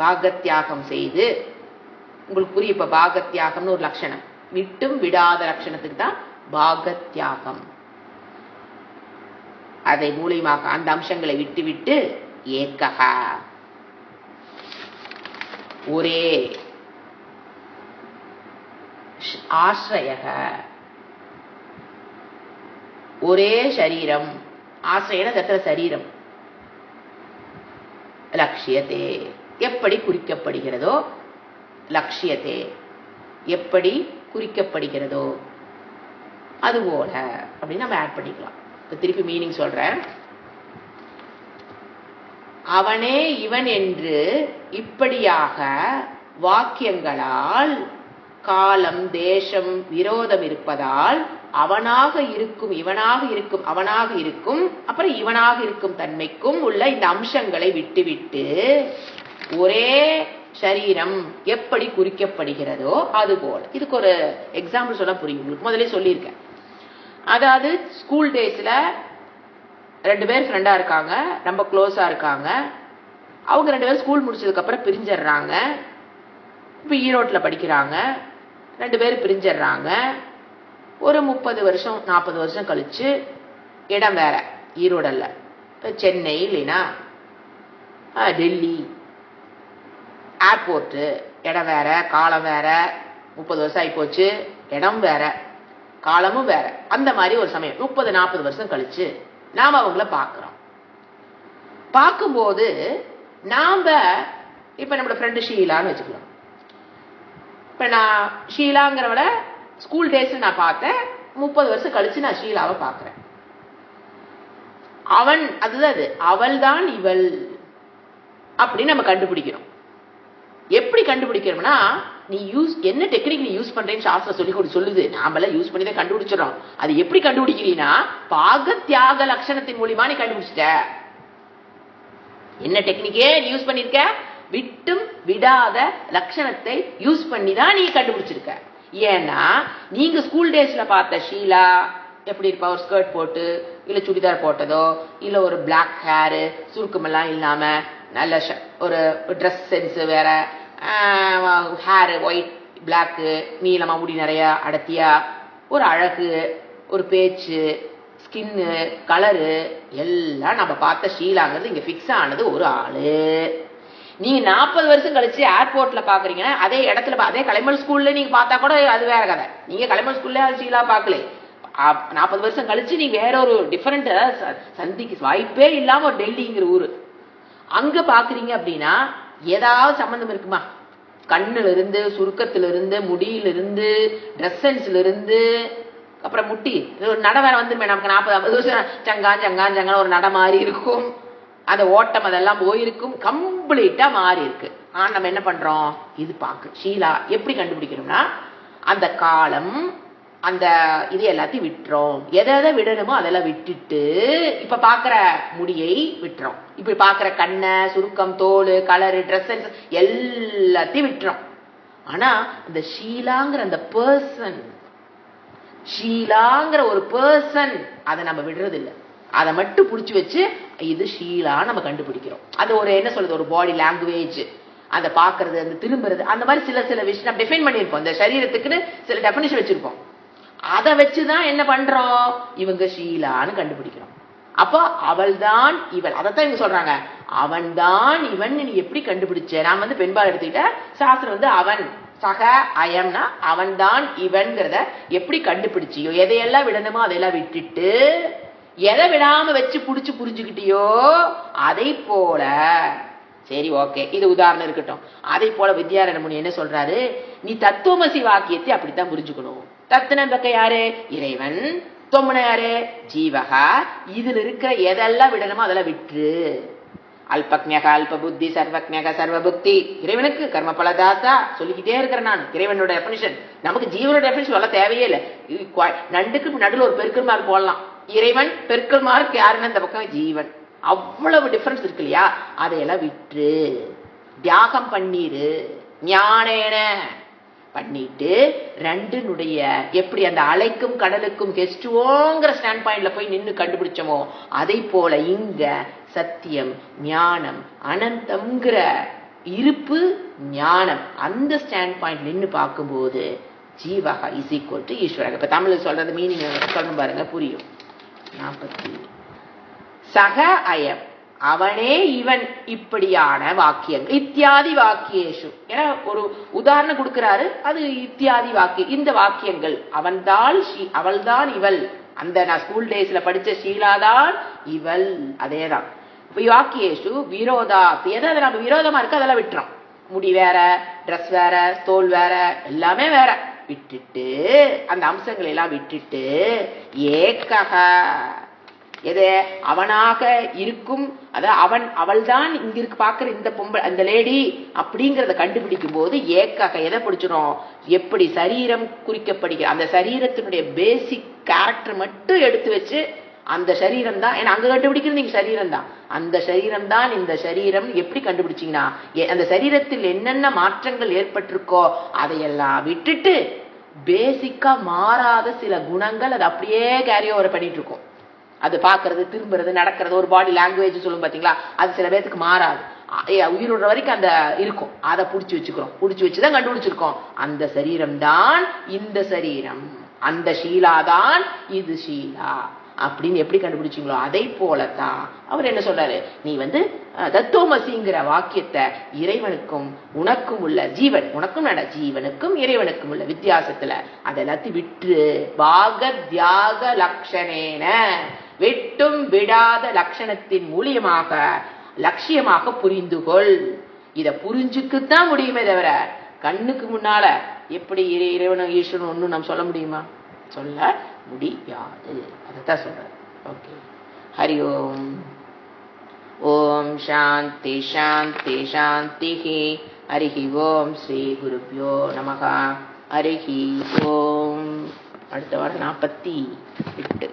பாகத்தியாகம் செய்து. உங்களுக்கு புரியும் இப்ப பாகத்தியாகம்னு ஒரு லட்சணம், விட்டும் விடாத லட்சணத்துக்கு தான் பாகத்தியாகம். அதை மூலியமாக அந்த அம்சங்களை விட்டுவிட்டு ஏகஹா ஒரே, ஆஸ்ரயக ஒரே சரீரம், ஆசிரியன தத்திர சரீரம், லட்சியத்தே எப்படி குறிக்கப்படுகிறதோ, லட்சியத்தே எப்படி குறிக்கப்படுகிறதோ, அதுபோல அப்படின்னு நம்ம ஆட் பண்ணிக்கலாம். திருப்பி மீனிங் சொல்றேன். அவனே இவன் என்று இப்படியாக வாக்கியங்களால் காலம் தேசம் விரோதம் இருப்பதால் அவனாக இருக்கும் இவனாக இருக்கும் அவனாக இருக்கும் அப்புறம் இவனாக இருக்கும் தன்மைக்கும் உள்ள இந்த அம்சங்களை விட்டுவிட்டு ஒரே சரீரம் எப்படி குறிக்கப்படுகிறதோ அதுபோல. இதுக்கு ஒரு எக்ஸாம்பிள் சொல்ல புரியும் உங்களுக்கு. முதல்ல சொல்லியிருக்கேன். அதாவது ஸ்கூல் டேஸ்ல 2 பேர் ஃப்ரெண்டா இருக்காங்க, ரொம்ப க்ளோஸா இருக்காங்க. அவங்க 2 பேரும் ஸ்கூல் முடிச்சதுக்கு அப்புறம் பிரிஞ்சிடுறாங்க. இப்போ ஈரோட்டில் படிக்கிறாங்க. 2 பேரும் பிரிஞ்சிடுறாங்க. ஒரு 30 வருஷம் 40 வருஷம் கழிச்சு இடம் வேற, ஈரோடல்ல, சென்னை இல்லைன்னா டெல்லி, ஏர்போர்ட்டு, இடம் வேற, காலம் வேற. 30 வருஷம் ஆகி போச்சு, இடம் வேற, காலமும் வேற. அந்த மாதிரி ஒரு சமயம் 30-40 வருஷம் கழிச்சு நாம அவங்கள பார்க்கிறோம். பார்க்கும்போது நாம இப்ப நம்மளோட ஃப்ரெண்டு ஷீலான்னு வச்சுக்கலாம். இப்ப நான் ஷீலாங்கிறவள ஸ்கூல் டேஸ்ல நான் பார்த்தேன். 30 வருஷம் கழிச்சு நான் ஷீலாவை பார்க்கிறேன். அவன் அதுதான் அது, அவள் தான் இவள் அப்படின்னு நம்ம கண்டுபிடிக்கிறோம். எப்படி கண்டுபிடிக்கிறோம்னா, நீ என்ன டெக்னிக் நீ யூஸ் பண்றேன்னு சாஸ்திரம் சொல்லுது. நாமெல்லாம் யூஸ் பண்ணி தான் கண்டுபிடிச்சிடறோம். அது எப்படி கண்டுபிடிக்கிறீன்னா, பாக தியாக லட்சணத்தின் மூலியமா நீ கண்டுபிடிச்சிட்ட. என்ன டெக்னிக்கே நீ யூஸ் பண்ணிருக்க, விட்டும் விடாத லட்சணத்தை யூஸ் பண்ணி தான் நீ கண்டுபிடிச்சிருக்க. ஏன்னா நீங்க ஸ்கூல் டேஸ்ல பார்த்த ஷீலா எப்படி இருப்பா, ஒரு ஸ்கர்ட் போட்டு இல்ல சுடிதார் போட்டதோ, இல்ல ஒரு பிளாக் ஹேரு சுருக்கமெல்லாம் இல்லாம நல்ல ஒரு ட்ரெஸ் சென்ஸ் வேற, ஹேரு ஒயிட் பிளாக்கு, நீளமா முடி நிறைய அடர்த்தியா, ஒரு அழகு, ஒரு பேச்சு, ஸ்கின்னு, கலரு எல்லாம் நம்ம பார்த்த ஷீலாங்கிறது இங்க பிக்ஸ் ஆனது ஒரு ஆளு. நீங்க 40 வருஷம் கழிச்சு ஏர்போர்ட்ல பாக்குறீங்கன்னா அதே இடத்துல அதே கலைமணி ஸ்கூல்ல நீங்க பார்த்தா கூட அது வேற கதை. நீங்க கலைமணி ஸ்கூல்ல ஷீலா பார்க்கல, 40 வருஷம் கழிச்சு நீங்க வேற ஒரு டிஃபரெண்ட் சந்திக்கு வாய்ப்பே இல்லாம ஒரு டெல்லிங்கிற ஊரு அங்க பாக்குறீங்க அப்படின்னா ஏதாவது சம்பந்தம் இருக்குமா? கண்ணுல இருந்து, சுருக்கத்துல இருந்து, முடியில இருந்து, ட்ரெஸ் சென்ஸ்ல இருந்து, அப்புறம் முட்டி ஒரு நட வேற வந்துருமே. நமக்கு 40-50 வருஷம் சங்கான் ஒரு நட மாறி இருக்கும். அந்த ஓட்டம் அதெல்லாம் போயிருக்கும், கம்ப்ளீட்டா மாறி இருக்கு. ஆனா நம்ம என்ன பண்றோம், இது பாக்கு ஷீலா எப்படி கண்டுபிடிக்கணும்னா, அந்த காலம் அந்த இது எல்லாத்தையும் விட்டுறோம். எதை விடணுமோ அதெல்லாம் விட்டுட்டு இப்ப பாக்குற முடியை விட்டுறோம். இப்ப பாக்குற கண்ணை, சுருக்கம், தோல், கலரு, ட்ரெஸ் எல்லாத்தையும் விட்டுறோம். ஆனா அந்த ஷீலாங்கிற அந்த பர்சன், ஷீலாங்கிற ஒரு பர்சன் அதை நம்ம விடுறது இல்லை. அதை மட்டும் புடிச்சு வச்சு இது ஷீலா நம்ம கண்டுபிடிக்கிறோம். அது ஒரு என்ன சொல்றது, ஒரு பாடி லாங்குவேஜ், அந்த பாக்குறது, அந்த திரும்புறது, அந்த மாதிரி சில விஷயம் நம்ம டிஃபைன் பண்ணியிருப்போம். இந்த சரீரத்துக்குன்னு சில டெஃபினிஷன் வச்சிருப்போம். அதை வச்சுதான் என்ன பண்றோம், இவங்க ஷீலான்னு கண்டுபிடிக்கிறோம். அப்போ அவள் தான் இவள், அதைத்தான் இவங்க சொல்றாங்க. அவன் தான் இவன் நீ எப்படி கண்டுபிடிச்ச? நான் பெண்பால் எடுத்துக்கிட்ட, சாஸ்திரம் அவன் சக அயம்னா அவன் தான் இவன்கிறத எப்படி கண்டுபிடிச்சியோ, எதையெல்லாம் விடணுமோ அதையெல்லாம் விட்டுட்டு எதை விடாம வச்சு புடிச்சு புரிஞ்சுக்கிட்டியோ அதை போல. சரி, ஓகே, இது உதாரணம் இருக்கட்டும். அதை போல வித்யாரண்ய முனி என்ன சொல்றாரு, நீ தத்துவமசி வாக்கியத்தை அப்படித்தான் புரிஞ்சுக்கணும். தத்துவம் பக்க யாரு, இறைவன். தொம்முன யாரு, ஜீவகா. இதுல இருக்கிற எதெல்லாம் விடணுமோ அதெல்லாம் விட்டு. அல்பக்ஞக அல்ப புத்தி, சர்வக்ஞக சர்வ புத்தி. இறைவனுக்கு கர்ம பலதாத்தா சொல்லிக்கிட்டே இருக்கிறேன் நான். இறைவனோட டெபினிஷன் நமக்கு ஜீவனோட டெபினிஷன் சொல்ல தேவையே இல்லை. நண்டுக்கு நடுவில் ஒரு பெருக்கல் மார்க் போடலாம். இறைவன் பெருக்கல் மார்க் யாருன்னு இந்த பக்கம் ஜீவன். அவ்வளவு டிஃபரன்ஸ் இருக்கு இல்லையா? அதையெல்லாம் விட்டு தியாகம் பண்ணிரு, ஞானேன பண்ணிட்டு ரெண்டுனுடைய எப்படி அந்த அலைக்கும் கடலுக்கும் கெஸ்டுவோங்கிற ஸ்டாண்ட் பாயிண்ட்ல போய் நின்று கண்டுபிடிச்சோமோ அதை போல இங்க சத்தியம், ஞானம், அனந்தம்ங்கிற இருப்பு, ஞானம், அந்த ஸ்டாண்ட் பாயிண்ட் நின்று பார்க்கும்போது ஜீவகா இஸ் ஈக்குவல் டு ஈஸ்வரக. இப்ப தமிழ் சொல்றது மீனிங் சொல்லணும் பாருங்க, புரியும். 40 சக அயம் அவனே இவன் இப்படியான வாக்கியங்கள் இத்தியாதி வாக்கியேஷு. ஏன்னா ஒரு உதாரணம் கொடுக்கிறாரு, அது இத்தியாதி வாக்கியம். இந்த வாக்கியங்கள் அவன்தான் அவள்தான் இவள், அந்த நான் ஸ்கூல் டேஸ்ல படிச்ச ஷீலாதான் இவள், அதேதான். வாக்கியேஷு விரோதா, எதாவது நம்ம விரோதமா இருக்கு அதெல்லாம் விட்டுறோம். முடி வேற, ட்ரெஸ் வேற, தோல் வேற, எல்லாமே வேற. விட்டுட்டு, அந்த அம்சங்களை எல்லாம் விட்டுட்டு, ஏக்கக எது அவனாக இருக்கும், அதாவது அவள் தான் இங்க இருக்கு பாக்குற இந்த பொம்பளை, அந்த லேடி அப்படிங்கறத கண்டுபிடிக்கும் போது ஏக்கக எதை பிடிச்சிடும், எப்படி சரீரம் குறிக்கப்படுகிற அந்த சரீரத்தினுடைய பேசிக் கேரக்டர் மட்டும் எடுத்து வச்சு, அந்த சரீரம் தான், ஏன்னா அங்க கண்டுபிடிக்கிறது நீங்க சரீரம் தான், அந்த சரீரம் தான் இந்த சரீரம் எப்படி கண்டுபிடிச்சீங்கன்னா, அந்த சரீரத்தில் என்னென்ன மாற்றங்கள் ஏற்பட்டிருக்கோ அதையெல்லாம் விட்டுட்டு பேசிக்கா மாறாத சில குணங்கள் அது அப்படியே கேரி ஓவர் பண்ணிட்டு இருக்கும். அது பாக்குறது, திரும்புறது, நடக்கிறது, ஒரு பாடி லாங்குவேஜ் சொல்லும் பாத்தீங்களா, அது சில பேருக்கு மாறாது, உயிரோட வரைக்கும் அந்த இருக்கும். அதை புடிச்சு வச்சுக்கிறோம், புடிச்சு வச்சுதான் கண்டுபிடிச்சிருக்கோம். அந்த சரீரம் தான் இந்த சரீரம், அந்த ஷீலா தான் இது ஷீலா அப்படின்னு எப்படி கண்டுபிடிச்சிங்களோ அதை போலதான் அவர் என்ன சொல்றாரு, நீ தத்துவமசிங்கிற வாக்கியத்தை இறைவனுக்கும் உனக்கும் உள்ள ஜீவன், உனக்கும் நட ஜீவனுக்கும் இறைவனுக்கும் உள்ள வித்தியாசத்துல அதெல்லாத்தையும் விட்டு பாக தியாக லட்சணேன வெட்டும் விடாத லட்சணத்தின் மூலியமாக லட்சியமாக புரிந்துகொள். இத புரிஞ்சுக்குத்தான் முடியுமே தவிர கண்ணுக்கு முன்னால எப்படி இறைவனும் ஈஸ்வரன் ஒன்னும் நம்ம சொல்ல முடியுமா, சொல்ல முடியாது. அதைத்தான் சொல்றாரு. ஓகே, ஹரி ஓம். ஓம் சாந்தி சாந்தி சாந்தி. ஹரி ஓம். ஸ்ரீ குருப்யோ நமஹ. ஹரி ஓம். அடுத்த வாரம் 48.